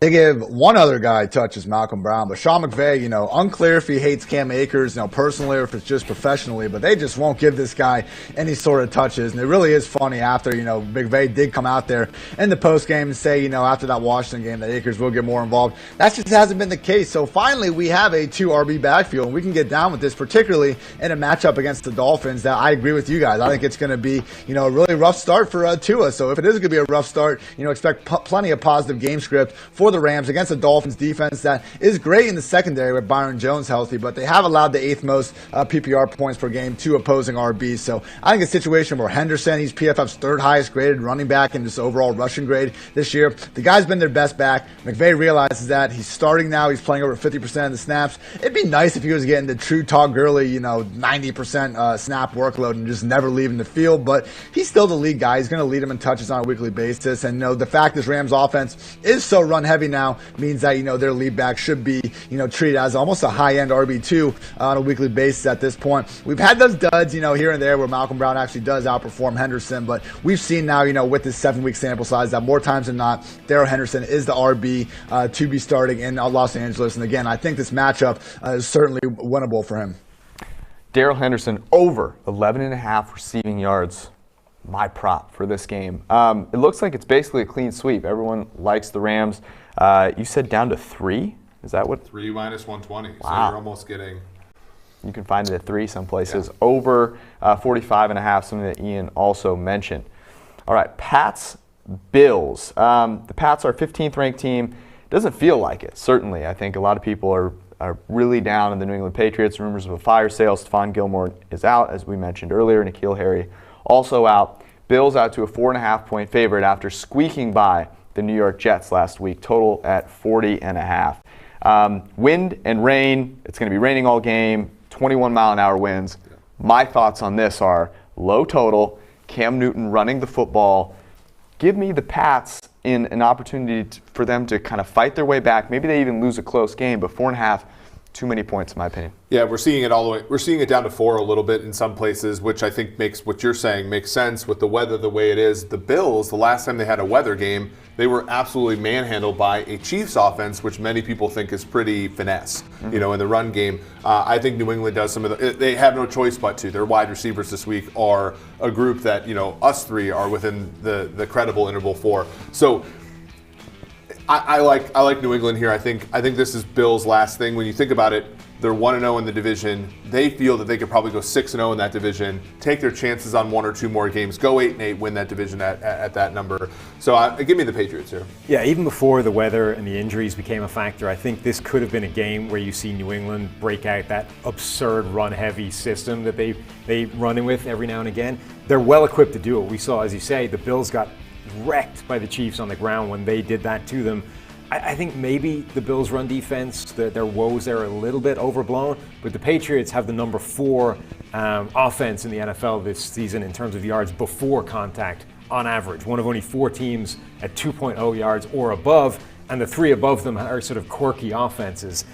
They give one other guy touches, Malcolm Brown, but Sean McVay, unclear if he hates Cam Akers, personally or if it's just professionally, but they just won't give this guy any sort of touches. And it really is funny after, McVay did come out there in the postgame and say, after that Washington game that Akers will get more involved. That just hasn't been the case. So finally, we have a 2 RB backfield, and we can get down with this, particularly in a matchup against the Dolphins that I agree with you guys. I think it's going to be, a really rough start for Tua. So if it is going to be a rough start, expect plenty of positive game script for the Rams against the Dolphins defense that is great in the secondary with Byron Jones healthy, but they have allowed the 8th most PPR points per game to opposing RBs. So I think a situation where Henderson, he's PFF's 3rd highest graded running back in this overall rushing grade this year. The guy's been their best back. McVay realizes that. He's starting now. He's playing over 50% of the snaps. It'd be nice if he was getting the true Todd Gurley, 90% snap workload and just never leaving the field, but he's still the lead guy. He's going to lead him in touches on a weekly basis. And the fact this Rams offense is so run heavy heavy now means that, their lead back should be, treated as almost a high-end RB2 on a weekly basis at this point. We've had those duds, here and there where Malcolm Brown actually does outperform Henderson, but we've seen now, with this 7-week sample size that more times than not, Darrell Henderson is the RB to be starting in Los Angeles. And again, I think this matchup is certainly winnable for him. Darrell Henderson over 11.5 receiving yards. My prop for this game. It looks like it's basically a clean sweep. Everyone likes the Rams. You said down to 3? Is that what? 3 minus 120. Wow. So you're almost getting. You can find it at 3 some places. Yeah. Over 45.5, something that Ian also mentioned. All right, Pats, Bills. The Pats are a 15th ranked team. Doesn't feel like it, certainly. I think a lot of people are really down on the New England Patriots. Rumors of a fire sale. Stephon Gilmore is out, as we mentioned earlier. N'Keal Harry also out. Bills out to a 4.5-point favorite after squeaking by the New York Jets last week. Total at 40.5. Wind and rain. It's going to be raining all game. 21-mile-an-hour winds. My thoughts on this are low total. Cam Newton running the football. Give me the Pats in an opportunity for them to kind of fight their way back. Maybe they even lose a close game, but 4.5, too many points in my opinion. Yeah, we're seeing it all the way. We're seeing it down to 4 a little bit in some places, which I think makes what you're saying makes sense with the weather the way it is. The Bills, the last time they had a weather game, they were absolutely manhandled by a Chiefs offense, which many people think is pretty finesse, in the run game. I think New England does some of they have no choice but to. Their wide receivers this week are a group that, us three are within the credible interval for. So I like New England here. I think this is Bills' last thing. When you think about it, they're 1-0 in the division. They feel that they could probably go 6-0 in that division, take their chances on 1 or 2 more games, go 8-8, win that division at that number. So give me the Patriots here. Yeah, even before the weather and the injuries became a factor, I think this could have been a game where you see New England break out that absurd run-heavy system that they run in with every now and again. They're well equipped to do it. We saw, as you say, the Bills got wrecked by the Chiefs on the ground when they did that to them. I think maybe the Bills' run defense, their woes there are a little bit overblown, but the Patriots have the number 4 offense in the NFL this season in terms of yards before contact on average. One of only 4 teams at 2.0 yards or above, and the 3 above them are sort of quirky offenses.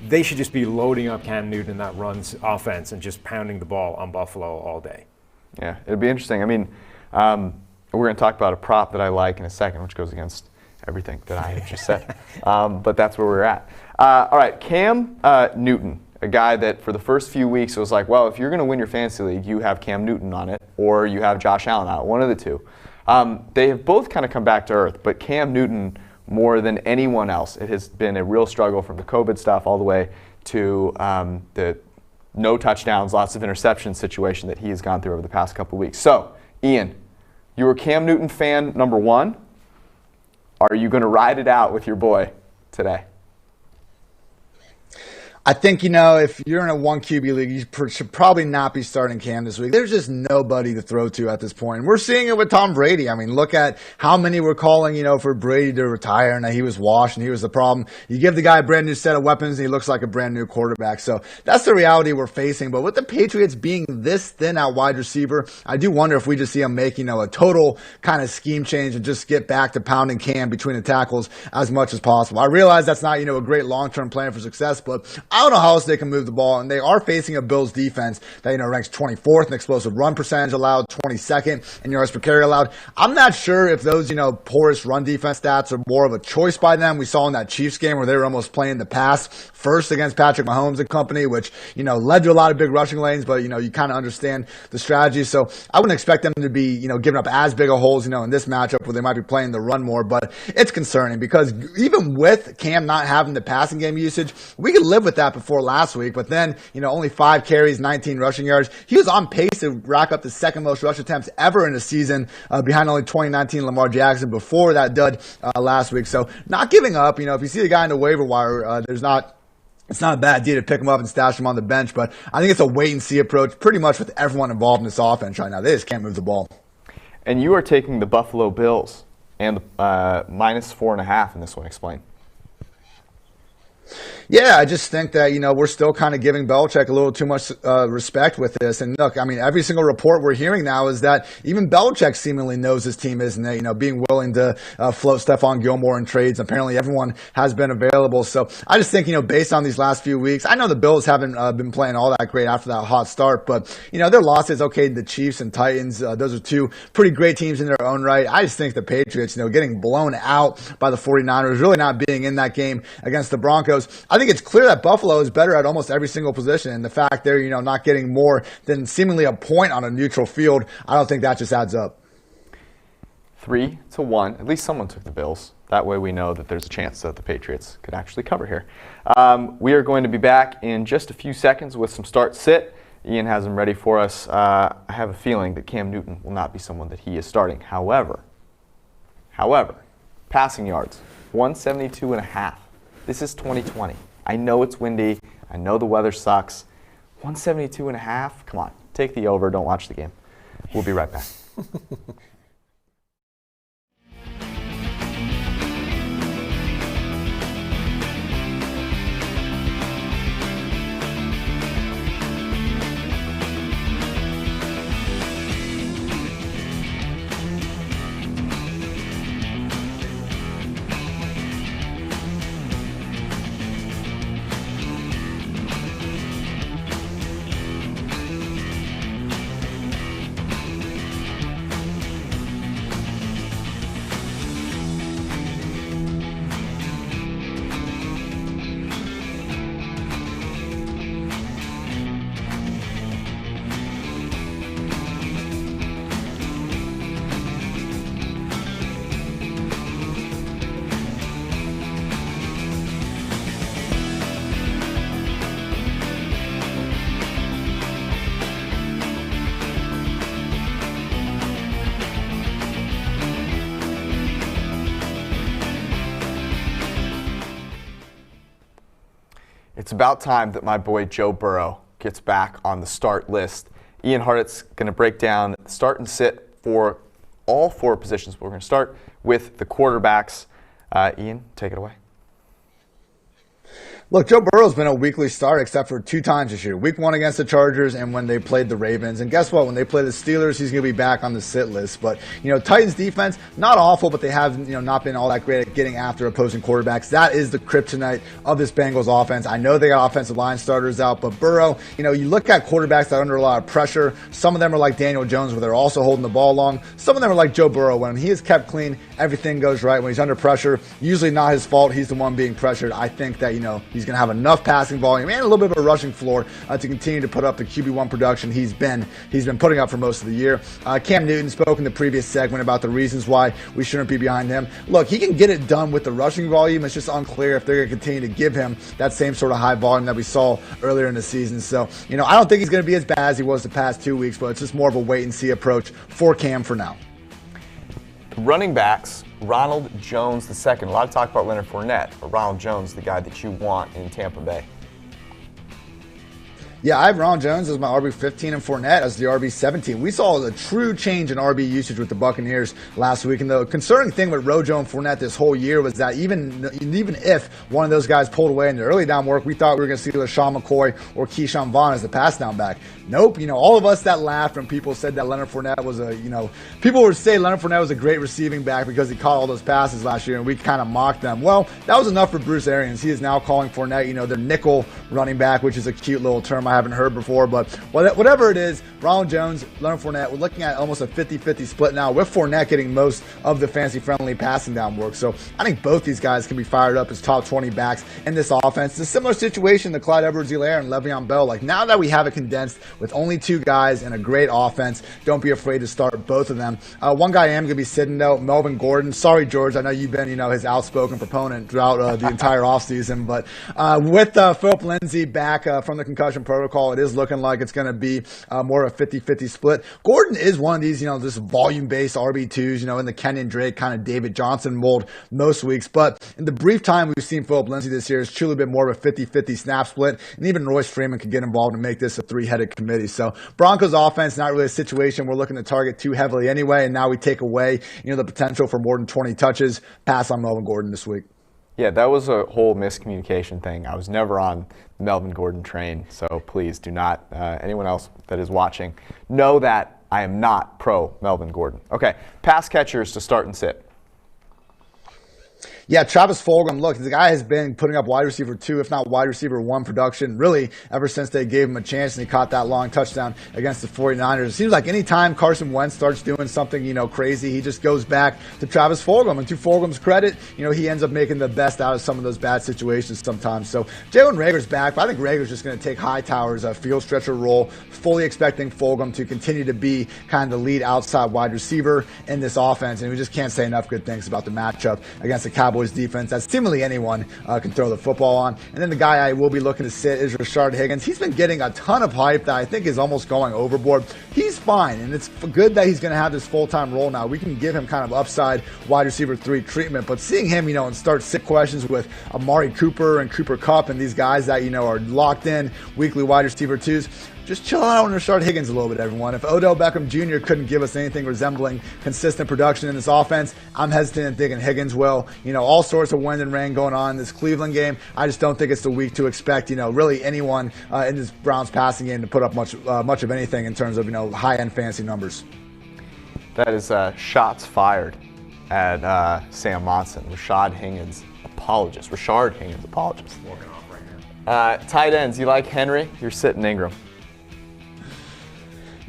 They should just be loading up Cam Newton in that runs offense and just pounding the ball on Buffalo all day. Yeah, it'll be interesting. I mean, we're going to talk about a prop that I like in a second, which goes against everything that I have just said. But that's where we're at. All right, Cam Newton, a guy that for the first few weeks it was like, well, if you're going to win your fantasy league, you have Cam Newton on it, or you have Josh Allen on it, one of the two. They have both kind of come back to earth, but Cam Newton more than anyone else. It has been a real struggle from the COVID stuff all the way to the no touchdowns, lots of interceptions situation that he has gone through over the past couple of weeks. So, Ian, you're a Cam Newton fan, number 1. Are you going to ride it out with your boy today? I think, if you're in a 1 QB league, you should probably not be starting Cam this week. There's just nobody to throw to at this point. We're seeing it with Tom Brady. I mean, look at how many were calling, for Brady to retire and that he was washed and he was the problem. You give the guy a brand new set of weapons and he looks like a brand new quarterback. So that's the reality we're facing. But with the Patriots being this thin at wide receiver, I do wonder if we just see him make, a total kind of scheme change and just get back to pounding Cam between the tackles as much as possible. I realize that's not, a great long-term plan for success, but I don't know how else they can move the ball, and they are facing a Bills defense that ranks 24th in explosive run percentage allowed, 22nd in yards per carry allowed. I'm not sure if those poorest run defense stats are more of a choice by them. We saw in that Chiefs game where they were almost playing the pass first against Patrick Mahomes and company, which led to a lot of big rushing lanes, but you kind of understand the strategy. So I wouldn't expect them to be giving up as big of holes in this matchup where they might be playing the run more, but it's concerning because even with Cam not having the passing game usage, we could live with that before last week, but then, only 5 carries, 19 rushing yards. He was on pace to rack up the second most rush attempts ever in a season, behind only 2019 Lamar Jackson before that dud last week. So not giving up. If you see a guy in the waiver wire, it's not a bad idea to pick him up and stash him on the bench, but I think it's a wait-and-see approach pretty much with everyone involved in this offense right now. They just can't move the ball. And you are taking the Buffalo Bills and minus 4.5 in this one. Explain. Yeah, I just think that, we're still kind of giving Belichick a little too much respect with this. And look, I mean, every single report we're hearing now is that even Belichick seemingly knows his team isn't, being willing to float Stephon Gilmore in trades. Apparently everyone has been available. So I just think, based on these last few weeks, I know the Bills haven't been playing all that great after that hot start, but, their losses, okay, the Chiefs and Titans, those are two pretty great teams in their own right. I just think the Patriots, getting blown out by the 49ers, really not being in that game against the Broncos. I think it's clear that Buffalo is better at almost every single position. And the fact they're, not getting more than seemingly a point on a neutral field, I don't think that just adds up. 3-1. At least someone took the Bills. That way we know that there's a chance that the Patriots could actually cover here. We are going to be back in just a few seconds with some start-sit. Ian has them ready for us. I have a feeling that Cam Newton will not be someone that he is starting. However, passing yards, 172.5. This is 2020. I know it's windy. I know the weather sucks. 172.5? Come on, take the over. Don't watch the game. We'll be right back. It's about time that my boy Joe Burrow gets back on the start list. Ian Hartitz going to break down start and sit for all four positions. We're going to start with the quarterbacks. Ian, take it away. Look, Joe Burrow's been a weekly start except for 2 times this year. Week 1 against the Chargers and when they played the Ravens. And guess what? When they play the Steelers, he's going to be back on the sit list. But, Titans defense, not awful, but they have, not been all that great at getting after opposing quarterbacks. That is the kryptonite of this Bengals offense. I know they got offensive line starters out, but Burrow, you look at quarterbacks that are under a lot of pressure. Some of them are like Daniel Jones where they're also holding the ball long. Some of them are like Joe Burrow. When he is kept clean, everything goes right. When he's under pressure, usually not his fault. He's the one being pressured. I think that, he's going to have enough passing volume and a little bit of a rushing floor to continue to put up the QB1 production he's been putting up for most of the year. Cam Newton spoke in the previous segment about the reasons why we shouldn't be behind him. Look, he can get it done with the rushing volume. It's just unclear if they're going to continue to give him that same sort of high volume that we saw earlier in the season. So, I don't think he's going to be as bad as he was the past 2 weeks, but it's just more of a wait-and-see approach for Cam for now. Running backs, Ronald Jones II. A lot of talk about Leonard Fournette, but Ronald Jones, the guy that you want in Tampa Bay. Yeah, I have Ronald Jones as my RB15 and Fournette as the RB17. We saw a true change in RB usage with the Buccaneers last week. And the concerning thing with Rojo and Fournette this whole year was that even if one of those guys pulled away in the early down work, we thought we were going to see LaShawn McCoy or Keyshawn Vaughn as the pass down back. Nope. All of us that laughed when people said that Leonard Fournette was people would say Leonard Fournette was a great receiving back because he caught all those passes last year, and we kind of mocked them. Well, that was enough for Bruce Arians. He is now calling Fournette, their nickel running back, which is a cute little term I haven't heard before, but whatever it is, Ronald Jones, Leonard Fournette, we're looking at almost a 50-50 split now with Fournette getting most of the fantasy-friendly passing down work. So I think both these guys can be fired up as top 20 backs in this offense. It's a similar situation to Clyde Edwards-Helaire and Le'Veon Bell. Like, now that we have it condensed with only 2 guys and a great offense, don't be afraid to start both of them. One guy I am going to be sitting though, Melvin Gordon. Sorry, George, I know you've been, his outspoken proponent throughout the entire offseason, but with Philip Lindsay back from the concussion protocol, it is looking like it's going to be more of a 50-50 split. Gordon is one of these, this volume-based RB2s, in the Kenyon Drake kind of David Johnson mold most weeks. But in the brief time we've seen Philip Lindsay this year, it's truly been more of a 50-50 snap split. And even Royce Freeman could get involved and make this a 3-headed committee. So Broncos offense, not really a situation we're looking to target too heavily anyway. And now we take away, the potential for more than 20 touches. Pass on Melvin Gordon this week. Yeah, that was a whole miscommunication thing. I was never on the Melvin Gordon train, so please do not, anyone else that is watching, know that I am not pro Melvin Gordon. Okay, pass catchers to start and sit. Yeah, Travis Fulgham, look, the guy has been putting up wide receiver 2, if not wide receiver 1 production, really, ever since they gave him a chance and he caught that long touchdown against the 49ers. It seems like anytime Carson Wentz starts doing something, crazy, he just goes back to Travis Fulgham. And to Fulgham's credit, he ends up making the best out of some of those bad situations sometimes. So Jalen Reagor's back, but I think Reagor's just going to take Hightower's field stretcher role, fully expecting Fulgham to continue to be kind of the lead outside wide receiver in this offense. And we just can't say enough good things about the matchup against the Cowboys defense that seemingly anyone can throw the football on. And then the guy I will be looking to sit is Rashard Higgins. He's been getting a ton of hype that I think is almost going overboard. He's fine, and it's good that he's going to have this full-time role now. We can give him kind of upside wide receiver 3 treatment, but seeing him, and start sit questions with Amari Cooper and Cooper Kupp and these guys that, are locked in weekly wide receiver 2s, just chill out on Rashard Higgins a little bit, everyone. If Odell Beckham Jr. couldn't give us anything resembling consistent production in this offense, I'm hesitant in thinking Higgins will. All sorts of wind and rain going on in this Cleveland game. I just don't think it's the week to expect, really anyone in this Browns passing game to put up much of anything in terms of, high-end fantasy numbers. That is shots fired at Sam Monson. Rashard Higgins, apologist. Walking off right now. Tight ends, you like Henry? You're sitting Ingram.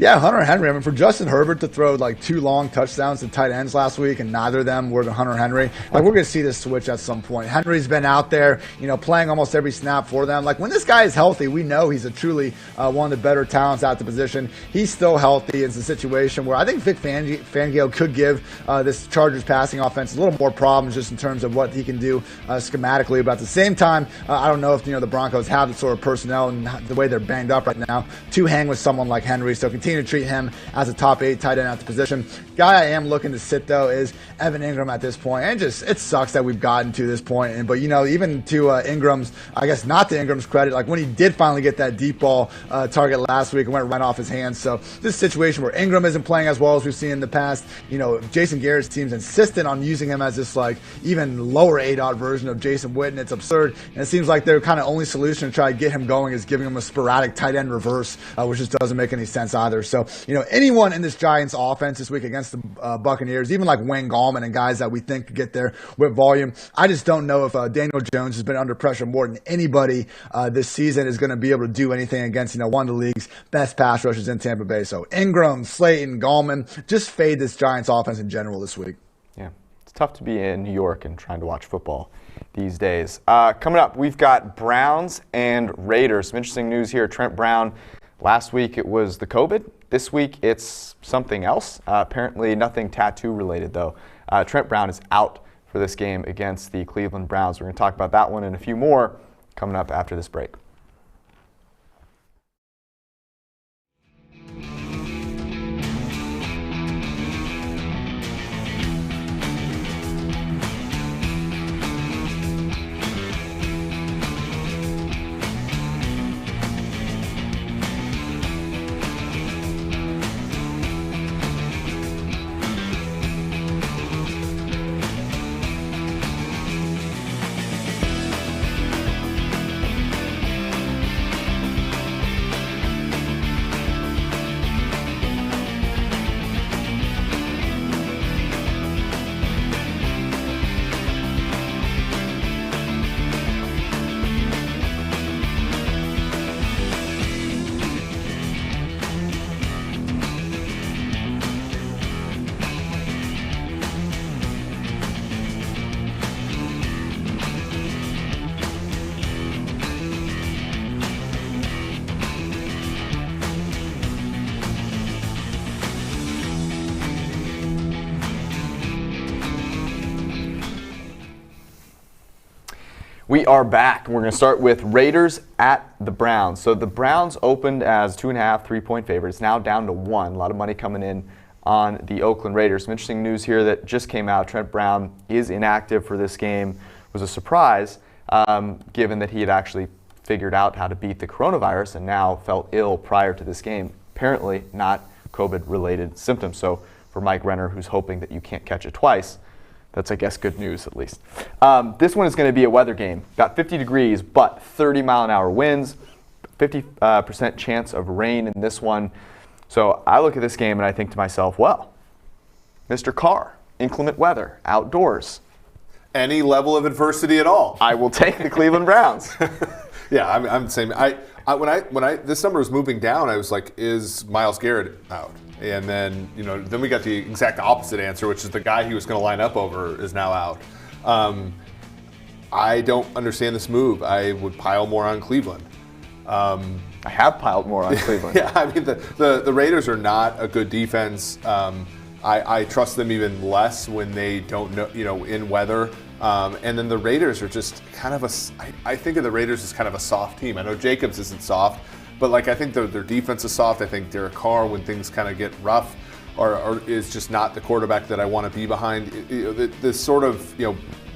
Yeah, Hunter Henry. For Justin Herbert to throw 2 long touchdowns to tight ends last week, and neither of them were to Hunter Henry, we're going to see this switch at some point. Henry's been out there, playing almost every snap for them. When this guy is healthy, we know he's a truly one of the better talents at the position. He's still healthy. It's a situation where I think Vic Fangio could give this Chargers passing offense a little more problems just in terms of what he can do schematically. But at the same time, I don't know if the Broncos have the sort of personnel and the way they're banged up right now to hang with someone like Henry. So continue to treat him as a top 8 tight end at the position. Guy I am looking to sit, though, is Evan Ingram at this point. And it sucks that we've gotten to this point. But, even to Ingram's, I guess not to Ingram's credit, when he did finally get that deep ball target last week, it went right off his hands. So this situation where Ingram isn't playing as well as we've seen in the past, Jason Garrett's team's insistent on using him as this, even lower ADOT version of Jason Witten. It's absurd. And it seems like their kind of only solution to try to get him going is giving him a sporadic tight end reverse, which just doesn't make any sense either. So, anyone in this Giants offense this week against the Buccaneers, even like Wayne Gallman and guys that we think could get there with volume, I just don't know if Daniel Jones has been under pressure more than anybody this season is going to be able to do anything against, one of the league's best pass rushers in Tampa Bay. So Ingram, Slayton, Gallman, just fade this Giants offense in general this week. Yeah, it's tough to be in New York and trying to watch football these days. Coming up, we've got Browns and Raiders. Some interesting news here. Trent Brown, last week it was the COVID. This week it's something else. Apparently nothing tattoo related, though. Trent Brown is out for this game against the Cleveland Browns. We're going to talk about that one and a few more coming up after this break. We are back. We're going to start with Raiders at the Browns. So the Browns opened as 2.5, 3-point favorites, now down to 1. A lot of money coming in on the Oakland Raiders. Some interesting news here that just came out. Trent Brown is inactive for this game. It was a surprise, given that he had actually figured out how to beat the coronavirus and now felt ill prior to this game. Apparently not COVID-related symptoms. So for Mike Renner, who's hoping that you can't catch it twice, That's, I guess, good news at least. This one is going to be a weather game. Got 50 degrees, but 30-mile-an-hour winds, 50% chance of rain in this one. So I look at this game and I think to myself, well, Mr. Carr, inclement weather, outdoors. Any level of adversity at all. I will take the Cleveland Browns. Yeah, I'm the same. When this number was moving down, I was like, is Myles Garrett out? And then, then we got the exact opposite answer, which is the guy he was going to line up over is now out. I don't understand this move. I would pile more on Cleveland. I have piled more on Cleveland. Yeah, I mean, the Raiders are not a good defense. I trust them even less when they don't know, in weather. And then the Raiders are just kind of I think of the Raiders as kind of a soft team. I know Jacobs isn't soft, but I think their defense is soft. I think Derek Carr, when things kind of get rough, or is just not the quarterback that I want to be behind. This sort of,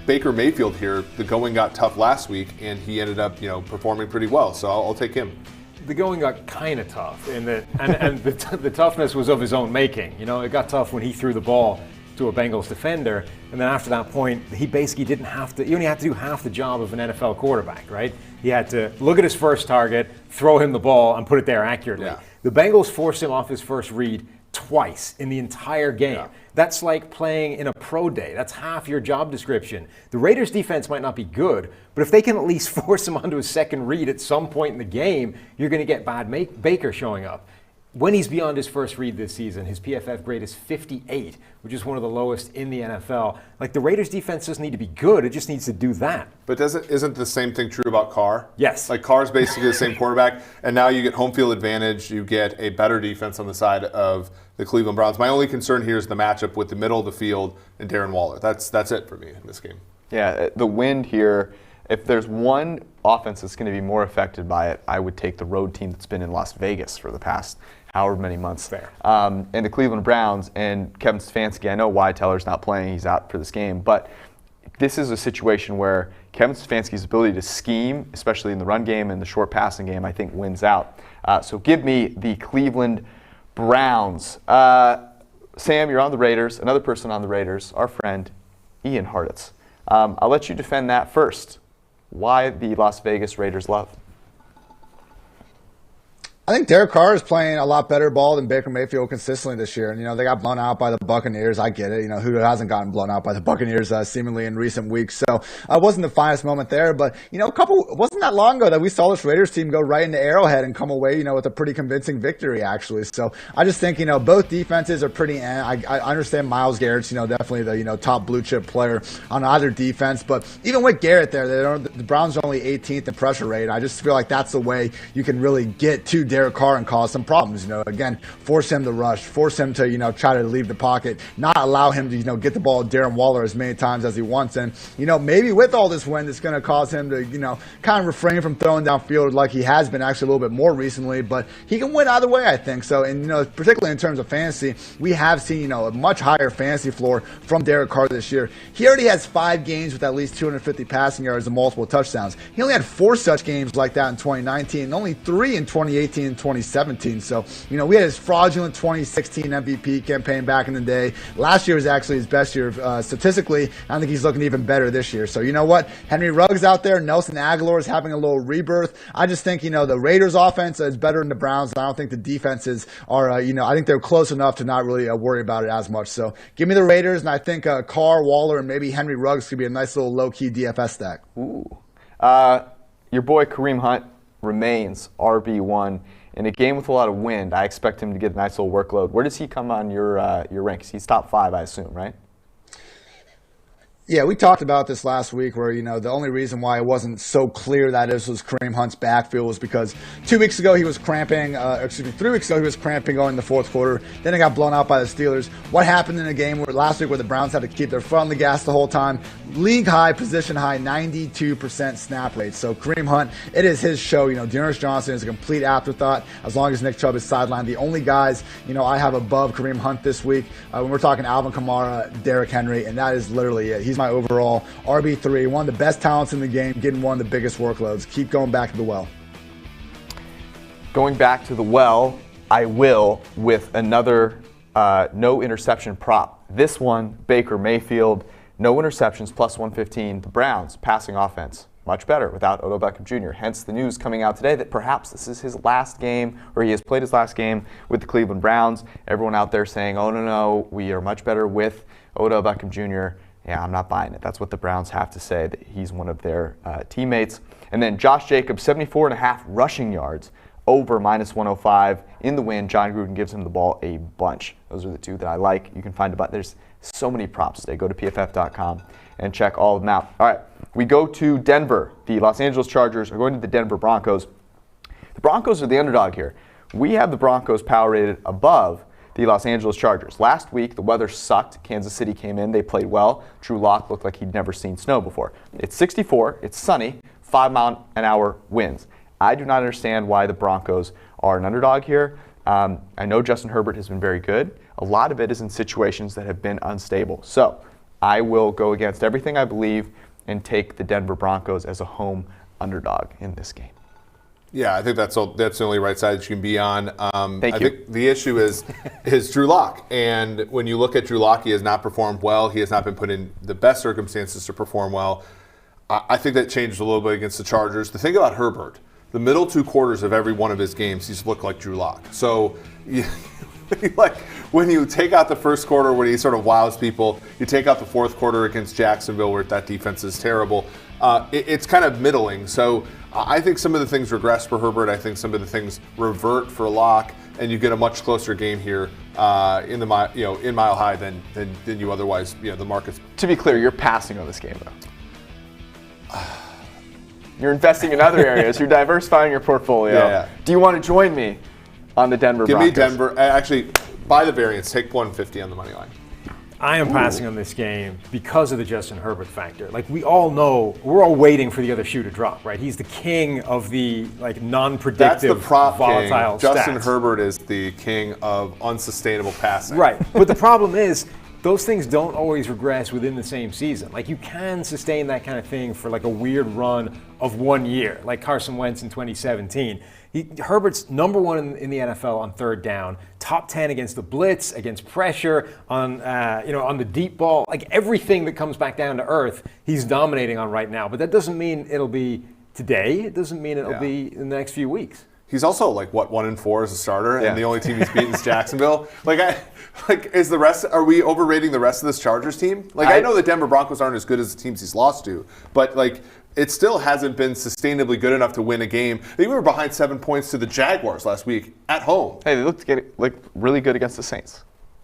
Baker Mayfield here, the going got tough last week, and he ended up, performing pretty well. So I'll take him. The going got kind of tough, and the toughness was of his own making. It got tough when he threw the ball to a Bengals defender, and then after that point, he basically didn't have to. He only had to do half the job of an NFL quarterback, right? He had to look at his first target, throw him the ball, and put it there accurately. Yeah. The Bengals forced him off his first read twice in the entire game. Yeah. That's like playing in a pro day. That's half your job description. The Raiders' defense might not be good, but if they can at least force him onto a second read at some point in the game, you're going to get bad Baker showing up. When he's beyond his first read this season, his PFF grade is 58, which is one of the lowest in the NFL. The Raiders' defense doesn't need to be good; it just needs to do that. But isn't the same thing true about Carr? Yes. Carr's basically the same quarterback, and now you get home field advantage. You get a better defense on the side of the Cleveland Browns. My only concern here is the matchup with the middle of the field and Darren Waller. That's it for me in this game. Yeah, the wind here. If there's one offense that's going to be more affected by it, I would take the road team that's been in Las Vegas for the past however many months. Fair. And the Cleveland Browns and Kevin Stefanski, I know Teller's not playing, he's out for this game, but this is a situation where Kevin Stefanski's ability to scheme, especially in the run game and the short passing game, I think wins out. So give me the Cleveland Browns. Sam, you're on the Raiders. Another person on the Raiders, our friend Ian Hartitz. I'll let you defend that first. Why the Las Vegas Raiders love? I think Derek Carr is playing a lot better ball than Baker Mayfield consistently this year. And, they got blown out by the Buccaneers. I get it. Who hasn't gotten blown out by the Buccaneers seemingly in recent weeks. So it wasn't the finest moment there. But, it wasn't that long ago that we saw this Raiders team go right into Arrowhead and come away, with a pretty convincing victory, actually. So I just think, both defenses are pretty, I understand Myles Garrett's, definitely the, top blue chip player on either defense. But even with Garrett there, the Browns are only 18th in pressure rate. I just feel like that's the way you can really get to Derek Carr and cause some problems. Again, force him to rush, force him to, try to leave the pocket, not allow him to, get the ball to Darren Waller as many times as he wants. And, maybe with all this wind, it's going to cause him to, kind of refrain from throwing downfield like he has been actually a little bit more recently. But he can win either way, I think. So, and, particularly in terms of fantasy, we have seen, a much higher fantasy floor from Derek Carr this year. He already has 5 games with at least 250 passing yards and multiple touchdowns. He only had 4 such games like that in 2019, and only 3 in 2018 and 2017. So, we had his fraudulent 2016 MVP campaign back in the day. Last year was actually his best year statistically. I think he's looking even better this year. So, you know what? Henry Ruggs out there. Nelson Aguilar is having a little rebirth. I just think, the Raiders offense is better than the Browns. I don't think the defenses are, I think they're close enough to not really worry about it as much. So, give me the Raiders, and I think Carr, Waller, and maybe Henry Ruggs could be a nice little low-key DFS stack. Ooh. Your boy Kareem Hunt remains RB1. In a game with a lot of wind, I expect him to get a nice little workload. Where does he come on your ranks? He's top 5, I assume, right? Yeah, we talked about this last week where, the only reason why it wasn't so clear that this was Kareem Hunt's backfield was because 2 weeks ago he was cramping, 3 weeks ago he was cramping going in the fourth quarter. Then it got blown out by the Steelers. What happened in a game last week where the Browns had to keep their foot on the gas the whole time? League high, position high, 92% snap rate. So Kareem Hunt, it is his show. Dearness Johnson is a complete afterthought as long as Nick Chubb is sidelined. The only guys, I have above Kareem Hunt this week, when we're talking Alvin Kamara, Derrick Henry, and that is literally it. He's my overall RB3, one of the best talents in the game, getting one of the biggest workloads. Keep going back to the well. Going back to the well, I will with another no interception prop. This one, Baker Mayfield, No interceptions, plus 115. The Browns, passing offense, much better without Odell Beckham Jr. Hence the news coming out today that perhaps this is his last game, or he has played his last game with the Cleveland Browns. Everyone out there saying, oh, no, we are much better with Odell Beckham Jr. Yeah, I'm not buying it. That's what the Browns have to say, that he's one of their teammates. And then Josh Jacobs, 74.5 rushing yards, over minus 105 in the win. John Gruden gives him the ball a bunch. Those are the two that I like. You can find there's so many props today. Go to pff.com and check all of them out. All right, we go to Denver. The Los Angeles Chargers are going to the Denver Broncos. The Broncos are the underdog here. We have the Broncos power rated above the Los Angeles Chargers. Last week, the weather sucked. Kansas City came in. They played well. Drew Lock looked like he'd never seen snow before. It's 64. It's sunny. 5-mile-an-hour winds. I do not understand why the Broncos are an underdog here. I know Justin Herbert has been very good. A lot of it is in situations that have been unstable. So I will go against everything I believe and take the Denver Broncos as a home underdog in this game. Yeah, I think that's the only right side that you can be on. Thank you. I think the issue is Drew Lock. And when you look at Drew Lock, he has not performed well. He has not been put in the best circumstances to perform well. I think that changed a little bit against the Chargers. The thing about Herbert, the middle two quarters of every one of his games, he's looked like Drew Lock. So, like when you take out the first quarter when he sort of wows people, you take out the fourth quarter against Jacksonville where that defense is terrible. It's kind of middling. So I think some of the things regress for Herbert. I think some of the things revert for Lock, and you get a much closer game here in Mile High than you otherwise. The markets. To be clear, you're passing on this game though. You're investing in other areas. You're diversifying your portfolio. Yeah. Do you want to join me on the Denver Broncos? Give me Denver. Actually, buy the variance. Take 150 on the money line. I am passing on this game because of the Justin Herbert factor. Like we all know, we're all waiting for the other shoe to drop, right? He's the king of the non-predictive, That's the prop volatile king. Justin stats. Herbert is the king of unsustainable passing. Right, but the problem is, those things don't always regress within the same season. Like you can sustain that kind of thing for like a weird run of 1 year, like Carson Wentz in 2017. Herbert's number one in the NFL on third down, top 10 against the blitz, against pressure, on the deep ball, like everything that comes back down to earth, he's dominating on right now. But that doesn't mean it'll be today. It doesn't mean it'll be in the next few weeks. He's also 1-4 as a starter, and the only team he's beaten is Jacksonville. Is the rest? Are we overrating the rest of this Chargers team? I know the Denver Broncos aren't as good as the teams he's lost to, but it still hasn't been sustainably good enough to win a game. They were behind 7 points to the Jaguars last week at home. Hey, they looked really good against the Saints.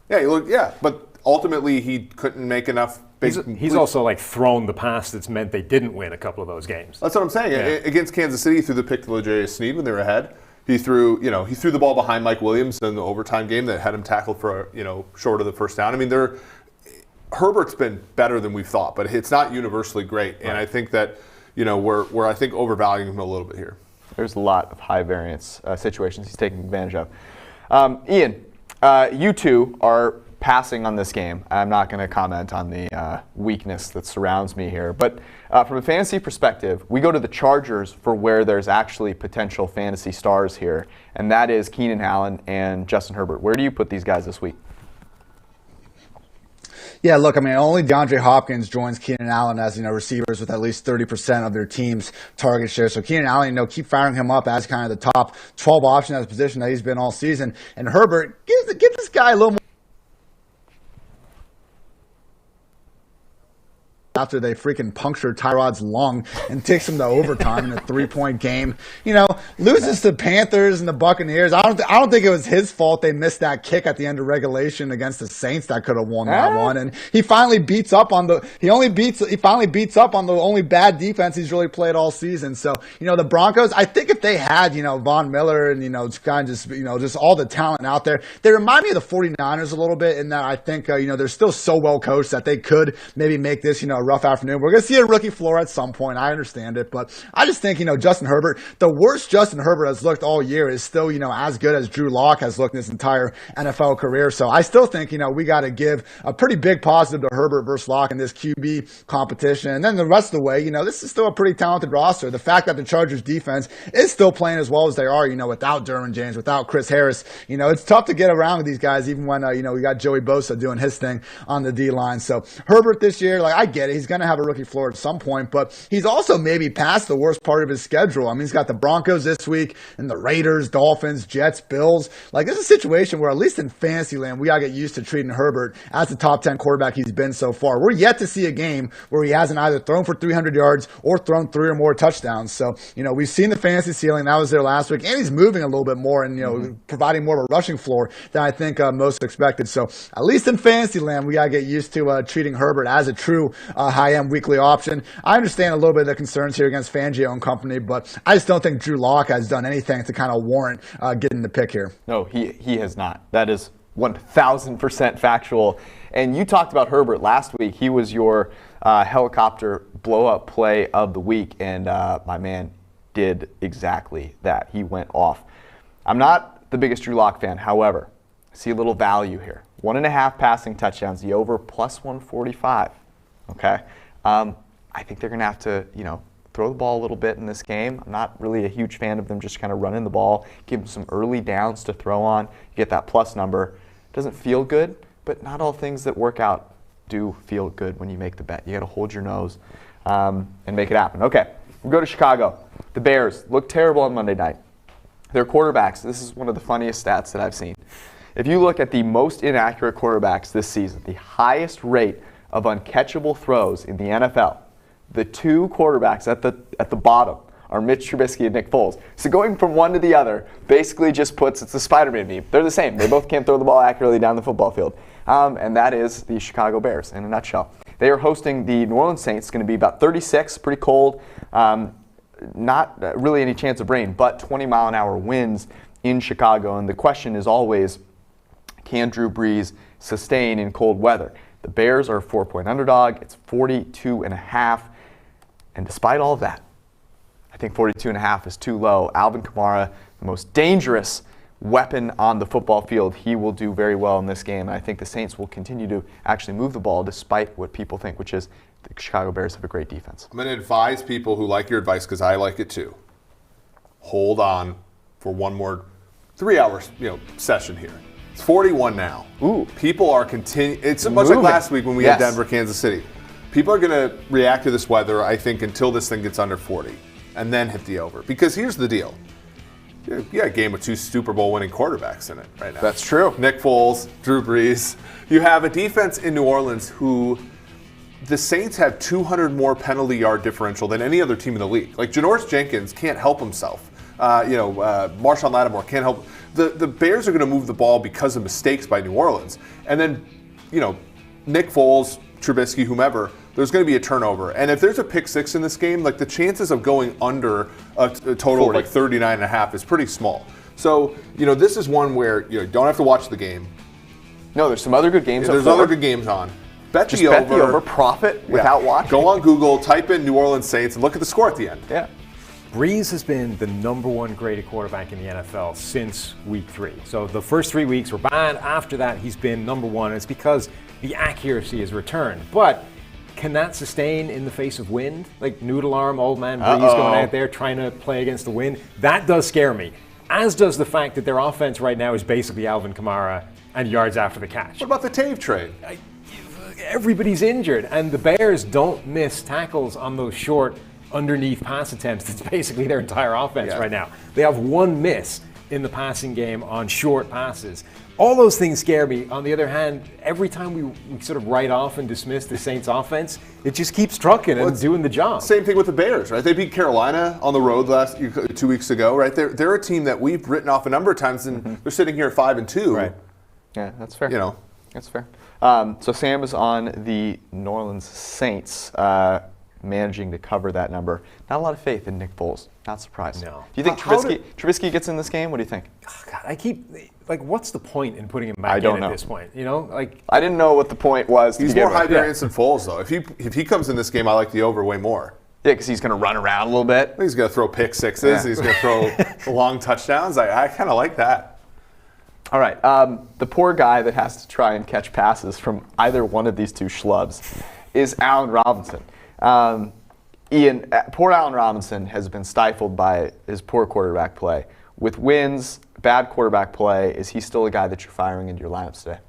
Yeah, but ultimately he couldn't make enough. He's also thrown the pass that's meant they didn't win a couple of those games. That's what I'm saying. Yeah. Against Kansas City, he threw the pick to L'Jarius Sneed when they were ahead. He threw the ball behind Mike Williams in the overtime game that had him tackled for short of the first down. I mean, Herbert's been better than we've thought, but it's not universally great. Right. And I think that we're I think overvaluing him a little bit here. There's a lot of high variance situations he's taking advantage of. Ian, you two are passing on this game. I'm not going to comment on the weakness that surrounds me here, but from a fantasy perspective, we go to the Chargers for where there's actually potential fantasy stars here, and that is Keenan Allen and Justin Herbert. Where do you put these guys this week? Yeah, look, I mean, only DeAndre Hopkins joins Keenan Allen as, receivers with at least 30% of their team's target share. So Keenan Allen, keep firing him up as kind of the top 12 option at his position that he's been all season. And Herbert, give this guy a little more. After they freaking punctured Tyrod's lung and takes him to overtime in a 3-point game, loses to Panthers and the Buccaneers. I don't think it was his fault they missed that kick at the end of regulation against the Saints that could have won that one. And he finally beats up on the only bad defense he's really played all season. So the Broncos, I think if they had Von Miller and kind of just all the talent out there, they remind me of the 49ers a little bit in that I think they're still so well coached that they could maybe make this a rough afternoon. We're going to see a rookie floor at some point. I understand it, but I just think, Justin Herbert, the worst Justin Herbert has looked all year is still, as good as Drew Lock has looked in his entire NFL career. So I still think, we got to give a pretty big positive to Herbert versus Lock in this QB competition. And then the rest of the way, this is still a pretty talented roster. The fact that the Chargers defense is still playing as well as they are, without Derwin James, without Chris Harris, it's tough to get around with these guys, even when, we got Joey Bosa doing his thing on the D-line. So Herbert this year, I get it. He's going to have a rookie floor at some point, but he's also maybe past the worst part of his schedule. I mean, he's got the Broncos this week and the Raiders, Dolphins, Jets, Bills. This is a situation where, at least in fantasy land, we got to get used to treating Herbert as the top 10 quarterback he's been so far. We're yet to see a game where he hasn't either thrown for 300 yards or thrown 3 or more touchdowns. So, we've seen the fantasy ceiling. That was there last week. And he's moving a little bit more and, providing more of a rushing floor than I think most expected. So, at least in fantasy land, we got to get used to treating Herbert as a true high-end weekly option. I understand a little bit of the concerns here against Fangio and company, but I just don't think Drew Lock has done anything to kind of warrant getting the pick here. No, he has not. That is 1,000% factual. And you talked about Herbert last week. He was your helicopter blow-up play of the week, and my man did exactly that. He went off. I'm not the biggest Drew Lock fan. However, I see a little value here. 1.5 passing touchdowns, the over plus 145. Okay? I think they're going to have to, throw the ball a little bit in this game. I'm not really a huge fan of them just kind of running the ball, give them some early downs to throw on, you get that plus number. Doesn't feel good, but not all things that work out do feel good when you make the bet. You got to hold your nose and make it happen. Okay, we'll go to Chicago. The Bears look terrible on Monday night. Their quarterbacks, this is one of the funniest stats that I've seen. If you look at the most inaccurate quarterbacks this season, the highest rate of uncatchable throws in the NFL, the 2 quarterbacks at the bottom are Mitch Trubisky and Nick Foles. So going from one to the other basically just puts, it's the Spider-Man meme. They're the same. They both can't throw the ball accurately down the football field. And that is the Chicago Bears in a nutshell. They are hosting the New Orleans Saints. It's going to be about 36, pretty cold. Not really any chance of rain, but 20-mile-an-hour winds in Chicago. And the question is always, can Drew Brees sustain in cold weather? The Bears are a 4-point underdog. It's 42.5. And despite all of that, I think 42.5 is too low. Alvin Kamara, the most dangerous weapon on the football field, he will do very well in this game. And I think the Saints will continue to actually move the ball despite what people think, which is the Chicago Bears have a great defense. I'm going to advise people who like your advice, because I like it too. Hold on for one more 3-hour session here. It's 41 now. Ooh. People are continuing. It's much like last week when we had Denver, Kansas City. People are going to react to this weather, I think, until this thing gets under 40, and then hit the over. Because here's the deal. You got a game with 2 Super Bowl winning quarterbacks in it right now. That's true. Nick Foles, Drew Brees. You have a defense in New Orleans who the Saints have 200 more penalty yard differential than any other team in the league. Like Janoris Jenkins can't help himself. Marshawn Lattimore can't help. The Bears are going to move the ball because of mistakes by New Orleans. And then, Nick Foles, Trubisky, whomever, there's going to be a turnover. And if there's a pick 6 in this game, the chances of going under a total 40. Of 39.5 is pretty small. So, this is one where you don't have to watch the game. No, there's some other good games. There's other good games on. Bet the over, profit without watching. Go on Google, type in New Orleans Saints, and look at the score at the end. Yeah. Brees has been the #1 graded quarterback in the NFL since week 3. So the first 3 weeks were bad. After that, he's been #1. It's because the accuracy has returned. But can that sustain in the face of wind? Like noodle arm, old man Brees going out there trying to play against the wind? That does scare me. As does the fact that their offense right now is basically Alvin Kamara and yards after the catch. What about the Tave trade? Everybody's injured, and the Bears don't miss tackles on those short underneath pass attempts. It's basically their entire offense right now. They have 1 miss in the passing game on short passes. All those things scare me. On the other hand, every time we sort of write off and dismiss the Saints offense, it just keeps trucking and doing the job. Same thing with the Bears, right? They beat Carolina on the road 2 weeks ago, right? They're a team that we've written off a number of times, and they're sitting here at 5-2. Right. Yeah, that's fair. That's fair. So Sam is on the New Orleans Saints. managing to cover that number. Not a lot of faith in Nick Foles. Not surprised. No. Do you think Trubisky gets in this game? What do you think? Oh, God, I keep what's the point in putting him back I don't in know. at this point? You know, I didn't know what the point was. He's more high variance than Foles, though. If he comes in this game, I like the over way more. Yeah, because he's going to run around a little bit. He's going to throw pick sixes. Yeah. He's going to throw long touchdowns. I kind of like that. All right. The poor guy that has to try and catch passes from either one of these two schlubs is Allen Robinson. Ian, poor Allen Robinson has been stifled by his poor quarterback play. With wins, bad quarterback play, is he still a guy that you're firing into your lineups today?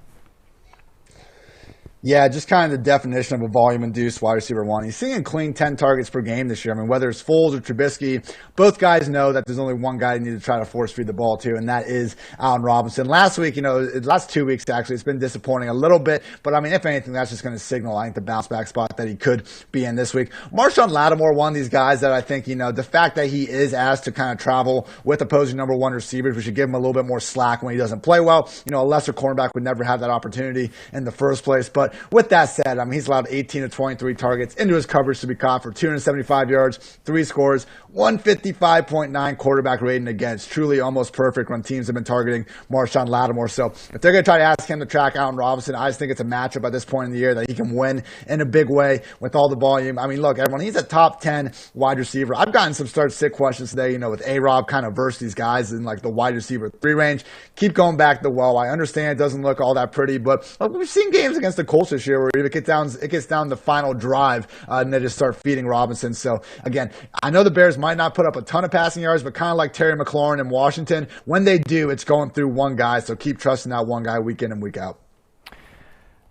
Yeah, just kind of the definition of a volume-induced wide receiver one. He's seeing clean 10 targets per game this year. I mean, whether it's Foles or Trubisky, both guys know that there's only one guy you need to try to force feed the ball to, and that is Allen Robinson. Last week, last 2 weeks actually, it's been disappointing a little bit, but I mean, if anything, that's just going to signal, I think, the bounce back spot that he could be in this week. Marshawn Lattimore, one of these guys that I think, the fact that he is asked to kind of travel with opposing number one receivers, we should give him a little bit more slack when he doesn't play well. A lesser cornerback would never have that opportunity in the first place, but with that said, I mean, he's allowed 18 of 23 targets into his coverage to be caught for 275 yards, 3 scores, 155.9 quarterback rating against. Truly almost perfect when teams have been targeting Marshawn Lattimore. So if they're going to try to ask him to track Allen Robinson, I just think it's a matchup at this point in the year that he can win in a big way with all the volume. I mean, look, everyone, he's a top 10 wide receiver. I've gotten some start-sit questions today, with A-Rob kind of versus these guys in like the wide receiver 3 range. Keep going back the well. I understand it doesn't look all that pretty, but look, we've seen games against the Colts this year where it gets down the final drive and they just start feeding Robinson. So again, I know the Bears might not put up a ton of passing yards, but kind of like Terry McLaurin in Washington, when they do, it's going through one guy. So keep trusting that one guy week in and week out.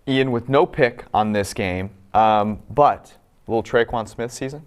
Ian, with no pick on this game, but a little Traquan Smith season?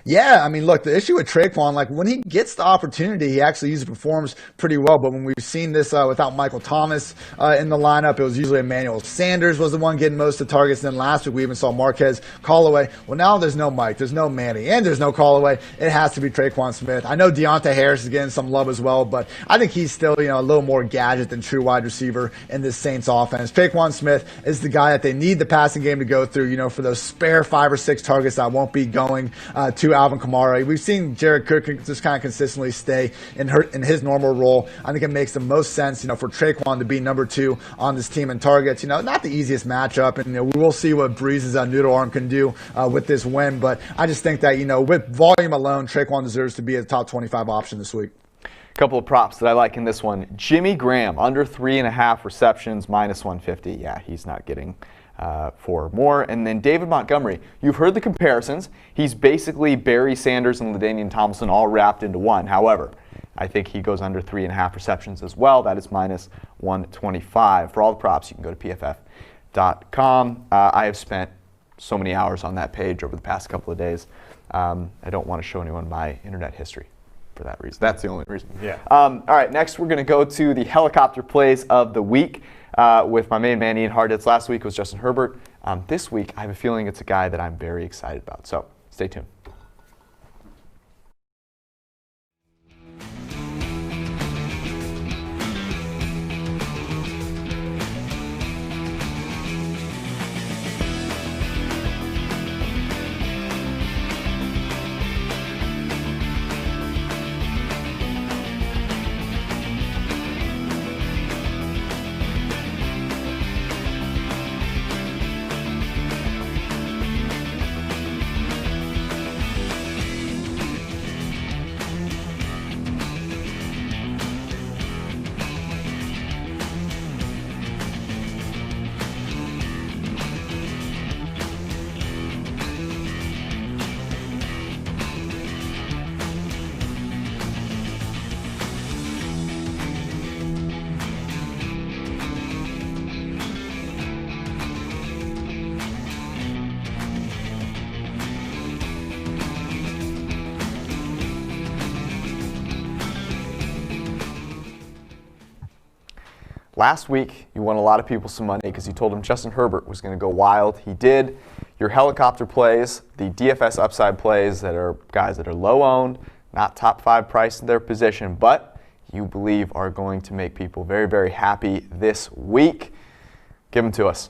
Yeah, I mean, look, the issue with Traquan, like when he gets the opportunity, he actually usually performs pretty well. But when we've seen this without Michael Thomas in the lineup, it was usually Emmanuel Sanders was the one getting most of the targets. Then last week we even saw Marquez Callaway. Well, now there's no Mike, there's no Manny, and there's no Callaway. It has to be Traquan Smith. I know Deontay Harris is getting some love as well, but I think he's still, a little more gadget than true wide receiver in this Saints offense. Traquan Smith is the guy that they need the passing game to go through, for those spare 5 or 6 targets that won't be going to Alvin Kamara. We've seen Jared Cook just kind of consistently stay in his normal role. I think it makes the most sense, for Traquan to be number 2 on this team in targets. Not the easiest matchup, and we will see what Breeze's noodle arm can do with this win. But I just think that with volume alone, Traquan deserves to be a top 25 option this week. A couple of props that I like in this one. Jimmy Graham, under 3.5 receptions, minus 150. Yeah, he's not getting 4 or more. And then David Montgomery. You've heard the comparisons. He's basically Barry Sanders and LaDainian Tomlinson all wrapped into one. However, I think he goes under 3.5 receptions as well. That is minus 125. For all the props, you can go to PFF.com. I have spent so many hours on that page over the past couple of days. I don't want to show anyone my internet history for that reason. That's the only reason. Yeah. All right, next we're going to go to the helicopter plays of the week with my main man, Ian Hartitz. Last week was Justin Herbert. This week, I have a feeling it's a guy that I'm very excited about. So stay tuned. Last week, you won a lot of people some money because you told them Justin Herbert was going to go wild. He did. Your helicopter plays, the DFS upside plays that are guys that are low owned, not top 5 priced in their position, but you believe are going to make people very, very happy this week. Give them to us.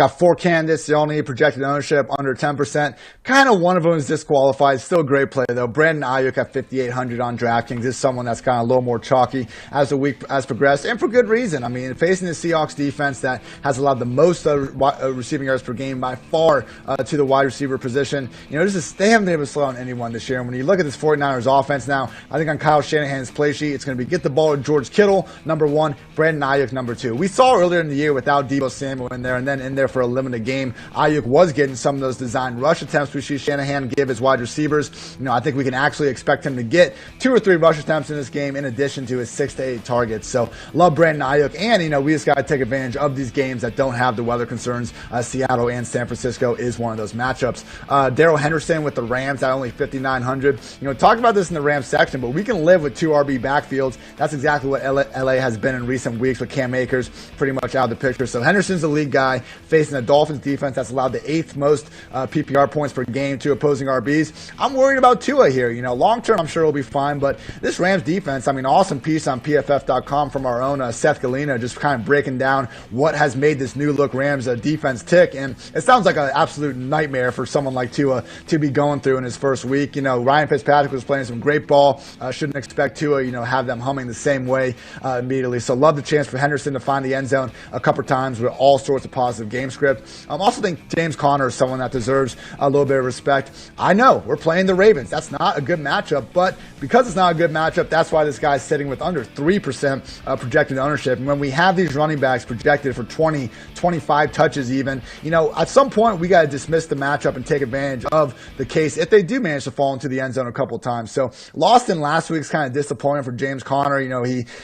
Got 4 candidates. They all need projected ownership under 10%. Kind of one of them is disqualified. Still a great play, though. Brandon Ayuk at 5,800 on DraftKings is someone that's kind of a little more chalky as the week has progressed, and for good reason. I mean, facing the Seahawks defense that has allowed the most receiving yards per game by far to the wide receiver position. They haven't been able to slow down anyone this year. And when you look at this 49ers offense now, I think on Kyle Shanahan's play sheet, it's going to be get the ball to George Kittle, number 1, Brandon Ayuk, number 2. We saw earlier in the year without Deebo Samuel in there, and then in there for a limited game, Ayuk was getting some of those designed rush attempts we see Shanahan give his wide receivers. I think we can actually expect him to get 2 or 3 rush attempts in this game in addition to his 6 to 8 targets. So love Brandon Ayuk, and we just got to take advantage of these games that don't have the weather concerns. Seattle and San Francisco is one of those matchups. Darrell Henderson with the Rams at only 5,900. Talked about this in the Rams section, but we can live with 2 RB backfields. That's exactly what LA has been in recent weeks with Cam Akers pretty much out of the picture. So Henderson's the lead guy facing the Dolphins defense that's allowed the 8th most PPR points per game to opposing RBs. I'm worried about Tua here. Long term, I'm sure he'll be fine, but this Rams defense, awesome piece on PFF.com from our own Seth Galina, just kind of breaking down what has made this new look Rams defense tick. And it sounds like an absolute nightmare for someone like Tua to be going through in his first week. Ryan Fitzpatrick was playing some great ball. Shouldn't expect Tua, have them humming the same way immediately. So love the chance for Henderson to find the end zone a couple times with all sorts of positive game script. I also think James Conner is someone that deserves a little bit of respect. I know we're playing the Ravens. That's not a good matchup, but because it's not a good matchup, that's why this guy's sitting with under 3% projected ownership. And when we have these running backs projected for 20, 25 touches even, at some point we got to dismiss the matchup and take advantage of the case if they do manage to fall into the end zone a couple of times. So lost in last week's kind of disappointing for James Conner.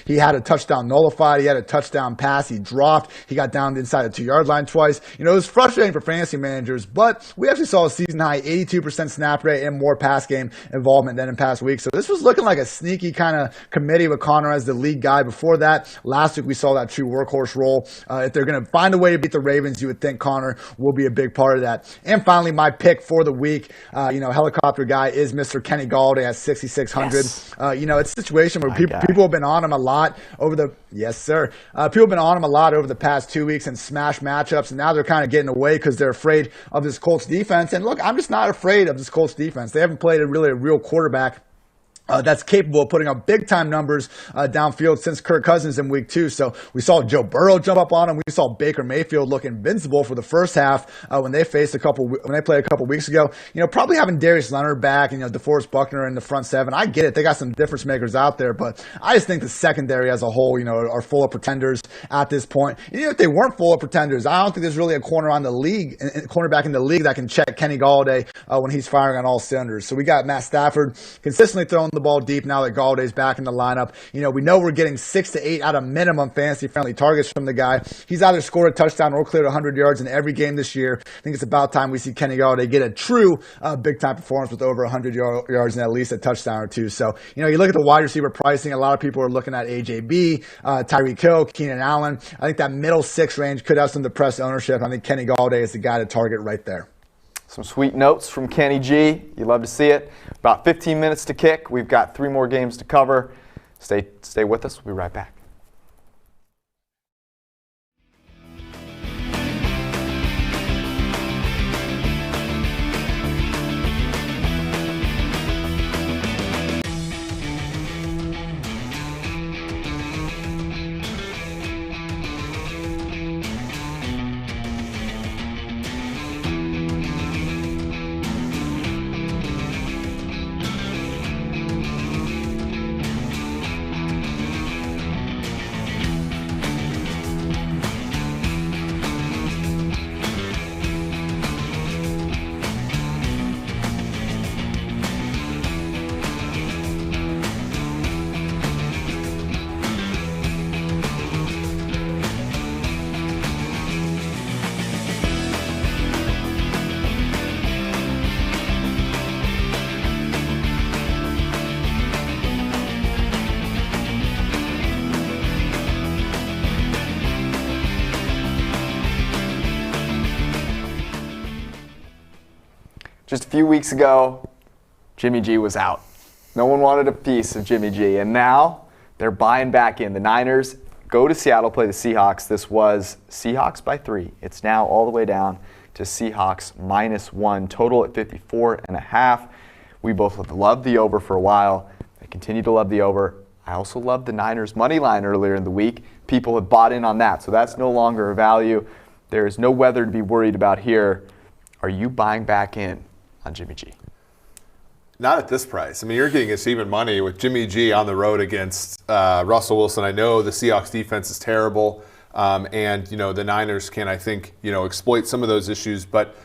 He had a touchdown nullified. He had a touchdown pass. He dropped. He got down inside the 2-yard line twice. It was frustrating for fantasy managers, but we actually saw a season high 82% snap rate and more pass game involvement than in past weeks. So this was looking like a sneaky kind of committee with Conner as the lead guy. Before that, last week we saw that true workhorse role. If they're going to find a way to beat the Ravens, you would think Conner will be a big part of that. And finally, my pick for the week, helicopter guy is Mr. Kenny Galladay at 6,600. Yes. It's a situation where people have been on him a lot over the people have been on him a lot over the past 2 weeks in smash matchups, and now they're kind of getting away because they're afraid of this Colts defense. And look, I'm just not afraid of this Colts defense. They haven't played a real quarterback that's capable of putting up big-time numbers downfield since Kirk Cousins in week 2. So we saw Joe Burrow jump up on him. We saw Baker Mayfield look invincible for the first half when they played a couple weeks ago. Probably having Darius Leonard back and DeForest Buckner in the front 7. I get it. They got some difference makers out there, but I just think the secondary as a whole, are full of pretenders at this point. If they weren't full of pretenders, I don't think there's really a cornerback in the league that can check Kenny Galladay when he's firing on all cylinders. So we got Matt Stafford consistently throwing the ball deep now that Galladay's back in the lineup. We know we're getting 6 to 8 out of minimum fantasy-friendly targets from the guy. He's either scored a touchdown or cleared 100 yards in every game this year. I think it's about time we see Kenny Galladay get a true big-time performance with over 100 yards and at least a touchdown or 2. So, you look at the wide receiver pricing, a lot of people are looking at AJB, Tyreek Hill, Keenan Allen. I think that middle 6 range could have some depressed ownership. I think Kenny Galladay is the guy to target right there. Some sweet notes from Kenny G. You love to see it. About 15 minutes to kick. We've got 3 more games to cover. Stay with us. We'll be right back. Just a few weeks ago, Jimmy G was out. No one wanted a piece of Jimmy G, and now they're buying back in. The Niners go to Seattle, play the Seahawks. This was Seahawks by 3. It's now all the way down to Seahawks -1, total at 54.5. We both loved the over for a while. I continue to love the over. I also loved the Niners money line earlier in the week. People have bought in on that, so that's no longer a value. There is no weather to be worried about here. Are you buying back in on Jimmy G? Not at this price. I mean, you're getting us even money with Jimmy G on the road against Russell Wilson. I know the Seahawks defense is terrible, and the Niners can, I think, exploit some of those issues. But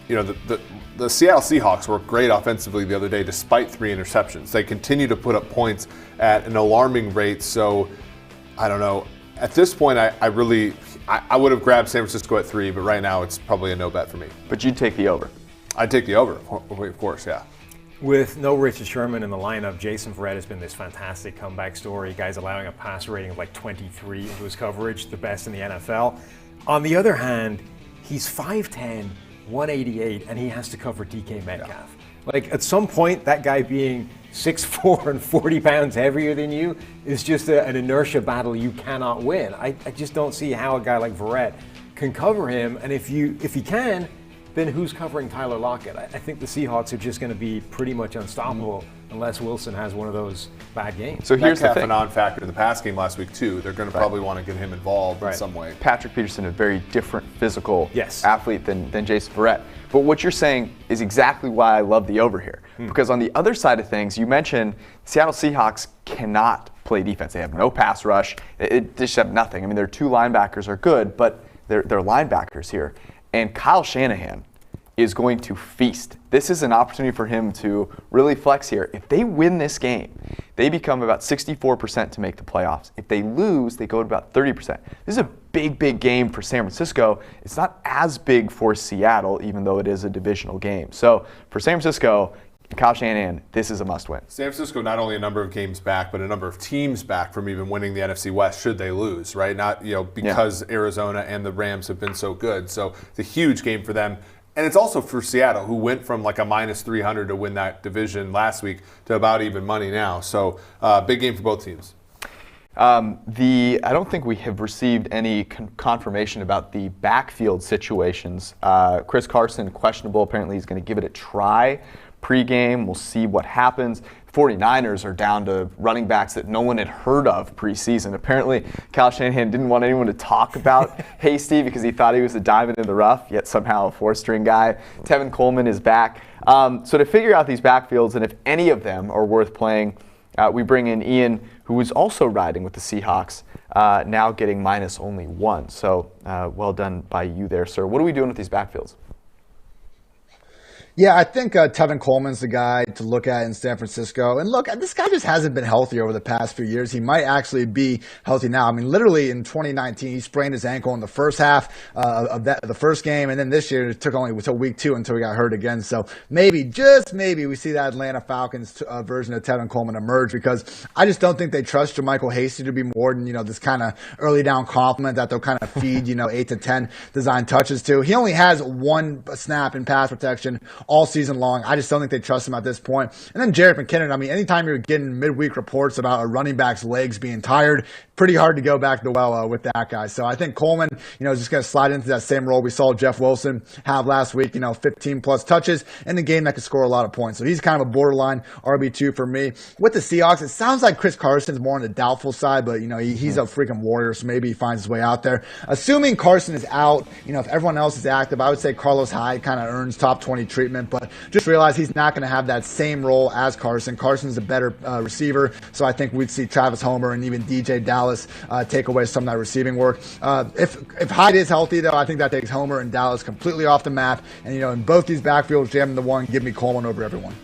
the Seattle Seahawks were great offensively the other day, despite 3 interceptions. They continue to put up points at an alarming rate. So I don't know. At this point, I would have grabbed San Francisco at 3, but right now it's probably a no bet for me. But you'd take the over. I'd take the over, of course, yeah. With no Richard Sherman in the lineup, Jason Verrett has been this fantastic comeback story. Guys allowing a passer rating of like 23 into his coverage, the best in the NFL. On the other hand, he's 5'10", 188, and he has to cover DK Metcalf. Yeah. Like, at some point, that guy being 6'4" and 40 pounds heavier than you is just an inertia battle you cannot win. I just don't see how a guy like Verrett can cover him, and if he can, then who's covering Tyler Lockett? I think the Seahawks are just going to be pretty much unstoppable unless Wilson has one of those bad games. So here's the Metcalf thing. a non-factor in the pass game last week, too. They're going to probably want to get him involved in some way. Patrick Peterson, a very different physical Yes. athlete than Jason Verrett. But what you're saying is exactly why I love the over here. Because on the other side of things, you mentioned Seattle Seahawks cannot play defense. They have no pass rush. They just have nothing. I mean, their 2 linebackers are good, but they're linebackers here. And Kyle Shanahan is going to feast. This is an opportunity for him to really flex here. If they win this game, they become about 64% to make the playoffs. If they lose, they go to about 30%. This is a big, big game for San Francisco. It's not as big for Seattle, even though it is a divisional game. So for San Francisco, Kyle Shanahan, this is a must-win. San Francisco not only a number of games back, but a number of teams back from even winning the NFC West should they lose, right? Not because Arizona and the Rams have been so good. So it's a huge game for them. And it's also for Seattle, who went from like a -300 to win that division last week to about even money now. So big game for both teams. I don't think we have received any confirmation about the backfield situations. Chris Carson, questionable. Apparently he's going to give it a try pregame. We'll see what happens. 49ers are down to running backs that no one had heard of preseason. Apparently, Kyle Shanahan didn't want anyone to talk about Hasty because he thought he was a diamond in the rough, yet somehow a 4-string guy. Tevin Coleman is back. So to figure out these backfields and if any of them are worth playing, we bring in Ian, who is also riding with the Seahawks, now getting only -1. So well done by you there, sir. What are we doing with these backfields? Yeah, I think Tevin Coleman's the guy to look at in San Francisco. And look, this guy just hasn't been healthy over the past few years. He might actually be healthy now. I mean, literally in 2019, he sprained his ankle in the first half of the first game. And then this year, it took only until week 2 until he got hurt again. So maybe, just maybe, we see that Atlanta Falcons version of Tevin Coleman emerge, because I just don't think they trust JaMychal Hasty to be more than, this kind of early down compliment that they'll kind of feed, 8 to 10 design touches to. He only has 1 snap in pass protection all season long. I just don't think they trust him at this point. And then Jerick McKinnon, I mean, anytime you're getting midweek reports about a running back's legs being tired, pretty hard to go back to the well with that guy. So I think Coleman, is just going to slide into that same role we saw Jeff Wilson have last week, 15 plus touches in the game that could score a lot of points. So he's kind of a borderline RB2 for me. With the Seahawks, it sounds like Chris Carson's more on the doubtful side, but he's a freaking warrior, so maybe he finds his way out there. Assuming Carson is out, if everyone else is active, I would say Carlos Hyde kind of earns top 20 treatment, but just realize he's not going to have that same role as Carson. Carson's a better receiver, so I think we'd see Travis Homer and even DJ Dallas take away some of that receiving work. If Hyde is healthy, though, I think that takes Homer and Dallas completely off the map. And, in both these backfields, jamming the one, give me Coleman over everyone.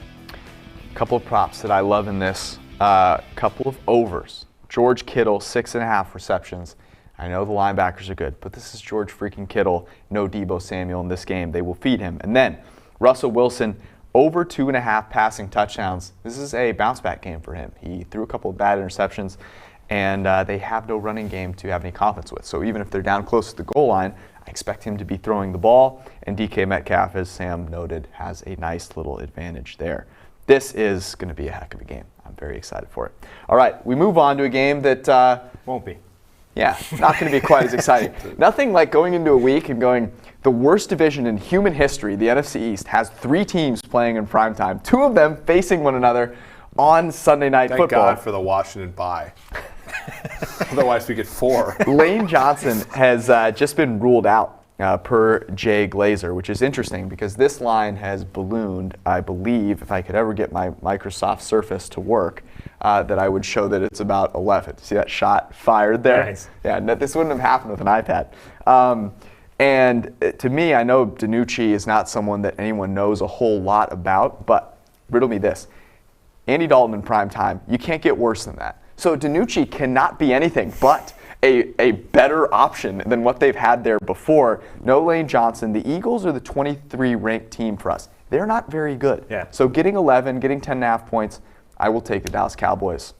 A couple of props that I love in this. Couple of overs. George Kittle, 6.5 receptions. I know the linebackers are good, but this is George freaking Kittle. No Deebo Samuel in this game. They will feed him. And then Russell Wilson, over 2.5 passing touchdowns. This is a bounce-back game for him. He threw a couple of bad interceptions, and they have no running game to have any confidence with. So even if they're down close to the goal line, I expect him to be throwing the ball. And DK Metcalf, as Sam noted, has a nice little advantage there. This is going to be a heck of a game. I'm very excited for it. All right, we move on to a game that Won't be. Yeah, not going to be quite as exciting. Nothing like going into a week and going, the worst division in human history, the NFC East, has 3 teams playing in primetime, 2 of them facing one another on Sunday Night Thank Football. God for the Washington bye. Otherwise, we get 4. Lane Johnson has just been ruled out per Jay Glazer, which is interesting because this line has ballooned, I believe, if I could ever get my Microsoft Surface to work, that I would show that it's about 11. See that shot fired there? Nice. Yeah, this wouldn't have happened with an iPad. And to me, I know DiNucci is not someone that anyone knows a whole lot about, but riddle me this. Andy Dalton in prime time, you can't get worse than that. So DiNucci cannot be anything but a better option than what they've had there before. No Lane Johnson. The Eagles are the 23 ranked team for us. They're not very good. Yeah. So getting 11, getting 10.5 points, I will take the Dallas Cowboys.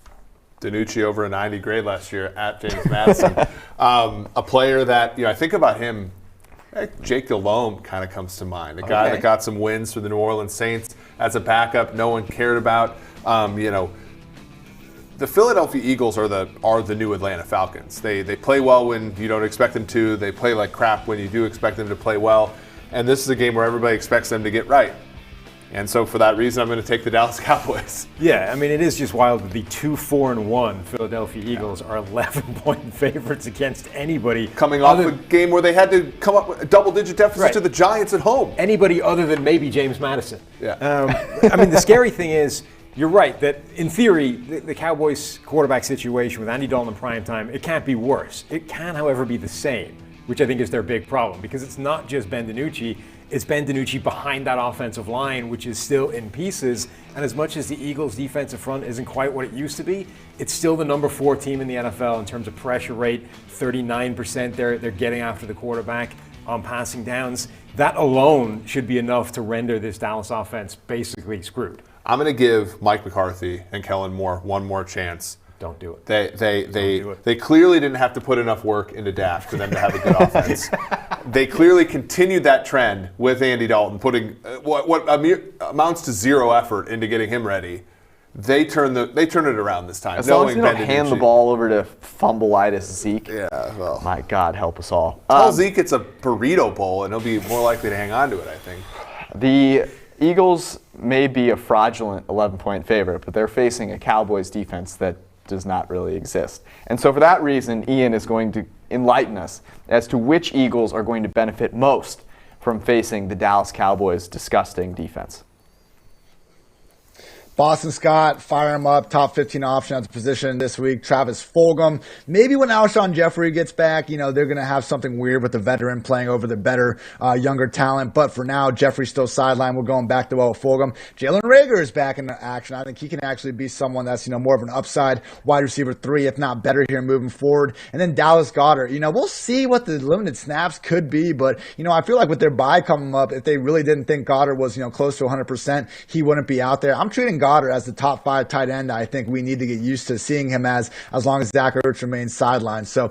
DiNucci over a 90 grade last year at James Madison. A player that, I think about him, Jake Delhomme kind of comes to mind. A guy that got some wins for the New Orleans Saints as a backup no one cared about. The Philadelphia Eagles are the new Atlanta Falcons. They play well when you don't expect them to. They play like crap when you do expect them to play well. And this is a game where everybody expects them to get right. And so for that reason, I'm going to take the Dallas Cowboys. Yeah, I mean, it is just wild that the 2-4-1 Philadelphia Eagles are 11-point favorites against anybody. Coming off a game where they had to come up with a double-digit deficit to the Giants at home. Anybody other than maybe James Madison. Yeah. I mean, the scary thing is, you're right, that in theory, the Cowboys quarterback situation with Andy Dalton in prime time, it can't be worse. It can, however, be the same, which I think is their big problem, because it's not just Ben DiNucci. It's Ben DiNucci behind that offensive line, which is still in pieces. And as much as the Eagles' defensive front isn't quite what it used to be, it's still the number 4 team in the NFL in terms of pressure rate. 39% they're getting after the quarterback on passing downs. That alone should be enough to render this Dallas offense basically screwed. I'm going to give Mike McCarthy and Kellen Moore one more chance. Don't do it. They clearly didn't have to put enough work into Dak for them to have a good offense. They clearly continued that trend with Andy Dalton, putting what amounts to 0 effort into getting him ready. They turned it around this time. As long as you don't hand the ball over to fumbleitis Zeke. Yeah, well. My God, help us all. Tell Zeke it's a burrito bowl, and he'll be more likely to hang on to it, I think. The Eagles may be a fraudulent 11-point favorite, but they're facing a Cowboys defense that does not really exist. And so for that reason, Ian is going to enlighten us as to which Eagles are going to benefit most from facing the Dallas Cowboys' disgusting defense. Boston Scott, fire him up, top 15 option at the position this week. Travis Fulgham. Maybe when Alshon Jeffrey gets back, they're going to have something weird with the veteran playing over the better, younger talent. But for now, Jeffrey's still sidelined. We're going back to Fulgham. Jalen Reagor is back in action. I think he can actually be someone that's, more of an upside wide receiver 3, if not better here moving forward. And then Dallas Goedert. We'll see what the limited snaps could be. But, I feel like with their bye coming up, if they really didn't think Goedert was, close to 100%, he wouldn't be out there. I'm treating Goedert as the top 5 tight end. I think we need to get used to seeing him as long as Zach Ertz remains sidelined. So,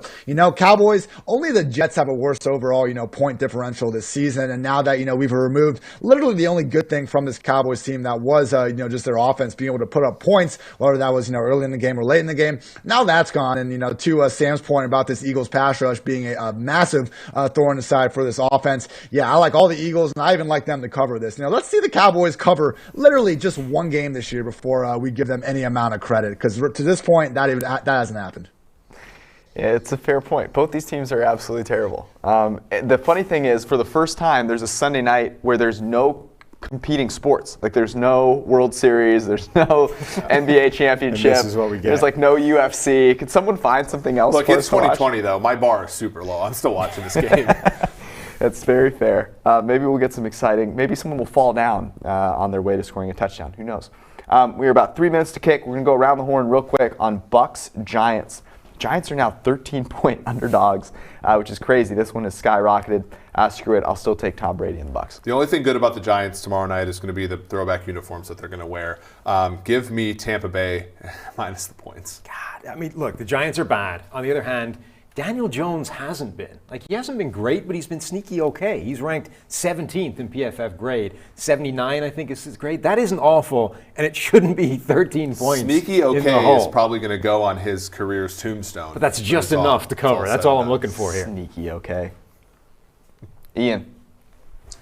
Cowboys, only the Jets have a worse overall, point differential this season. And now that, we've removed literally the only good thing from this Cowboys team that was, just their offense being able to put up points, whether that was, early in the game or late in the game. Now that's gone. And, to Sam's point about this Eagles pass rush being a massive thorn in the side for this offense. Yeah, I like all the Eagles, and I even like them to cover this. Let's see the Cowboys cover literally just one game this year before we give them any amount of credit, because to this point, that hasn't happened. Yeah, it's a fair point. Both these teams are absolutely terrible. The funny thing is, for the first time, there's a Sunday night where there's no competing sports. Like, there's no World Series, there's no NBA championship. This is what we get. There's no UFC. Could someone find something else? Look, for it's us to watch? 2020 though. My bar is super low. I'm still watching this game. That's very fair. Maybe we'll get some exciting. Maybe someone will fall down on their way to scoring a touchdown. Who knows? We're about 3 minutes to kick. We're going to go around the horn real quick on Bucks Giants. Giants are now 13-point underdogs, which is crazy. This one has skyrocketed. Screw it. I'll still take Tom Brady and the Bucks. The only thing good about the Giants tomorrow night is going to be the throwback uniforms that they're going to wear. Give me Tampa Bay minus the points. God, I mean, look, the Giants are bad. On the other hand, Daniel Jones hasn't been. Like, he hasn't been great, but he's been sneaky okay. He's ranked 17th in PFF grade. 79, I think, is his grade. That isn't awful, and it shouldn't be 13 points. Sneaky in the okay hole. is probably going to go on his career's tombstone. But that's just enough to cover. That's all I'm looking for here. Sneaky okay. Ian.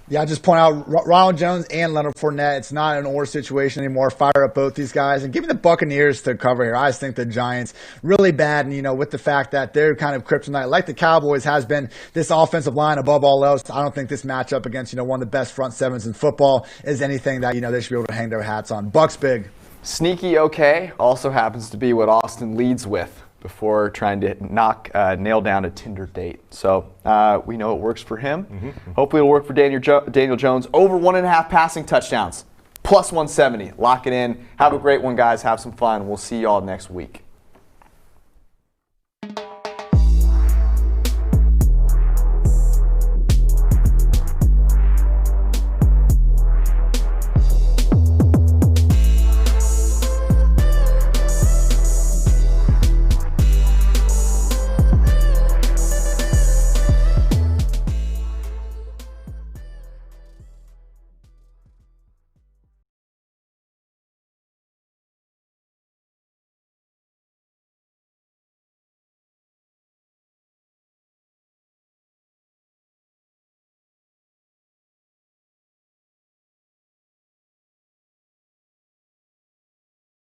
Yeah, I just point out Ronald Jones and Leonard Fournette. It's not an or situation anymore. Fire up both these guys and give me the Buccaneers to cover here. I just think the Giants really bad, and with the fact that they're kind of kryptonite, like the Cowboys has been. This offensive line above all else. I don't think this matchup against one of the best front sevens in football is anything that they should be able to hang their hats on. Bucks big. Sneaky okay also happens to be what Austin leads with before trying to nail down a Tinder date. So we know it works for him. Hopefully it'll work for Daniel Jones. Over 1.5 passing touchdowns, plus 170. Lock it in. Have a great one, guys. Have some fun. We'll see y'all next week.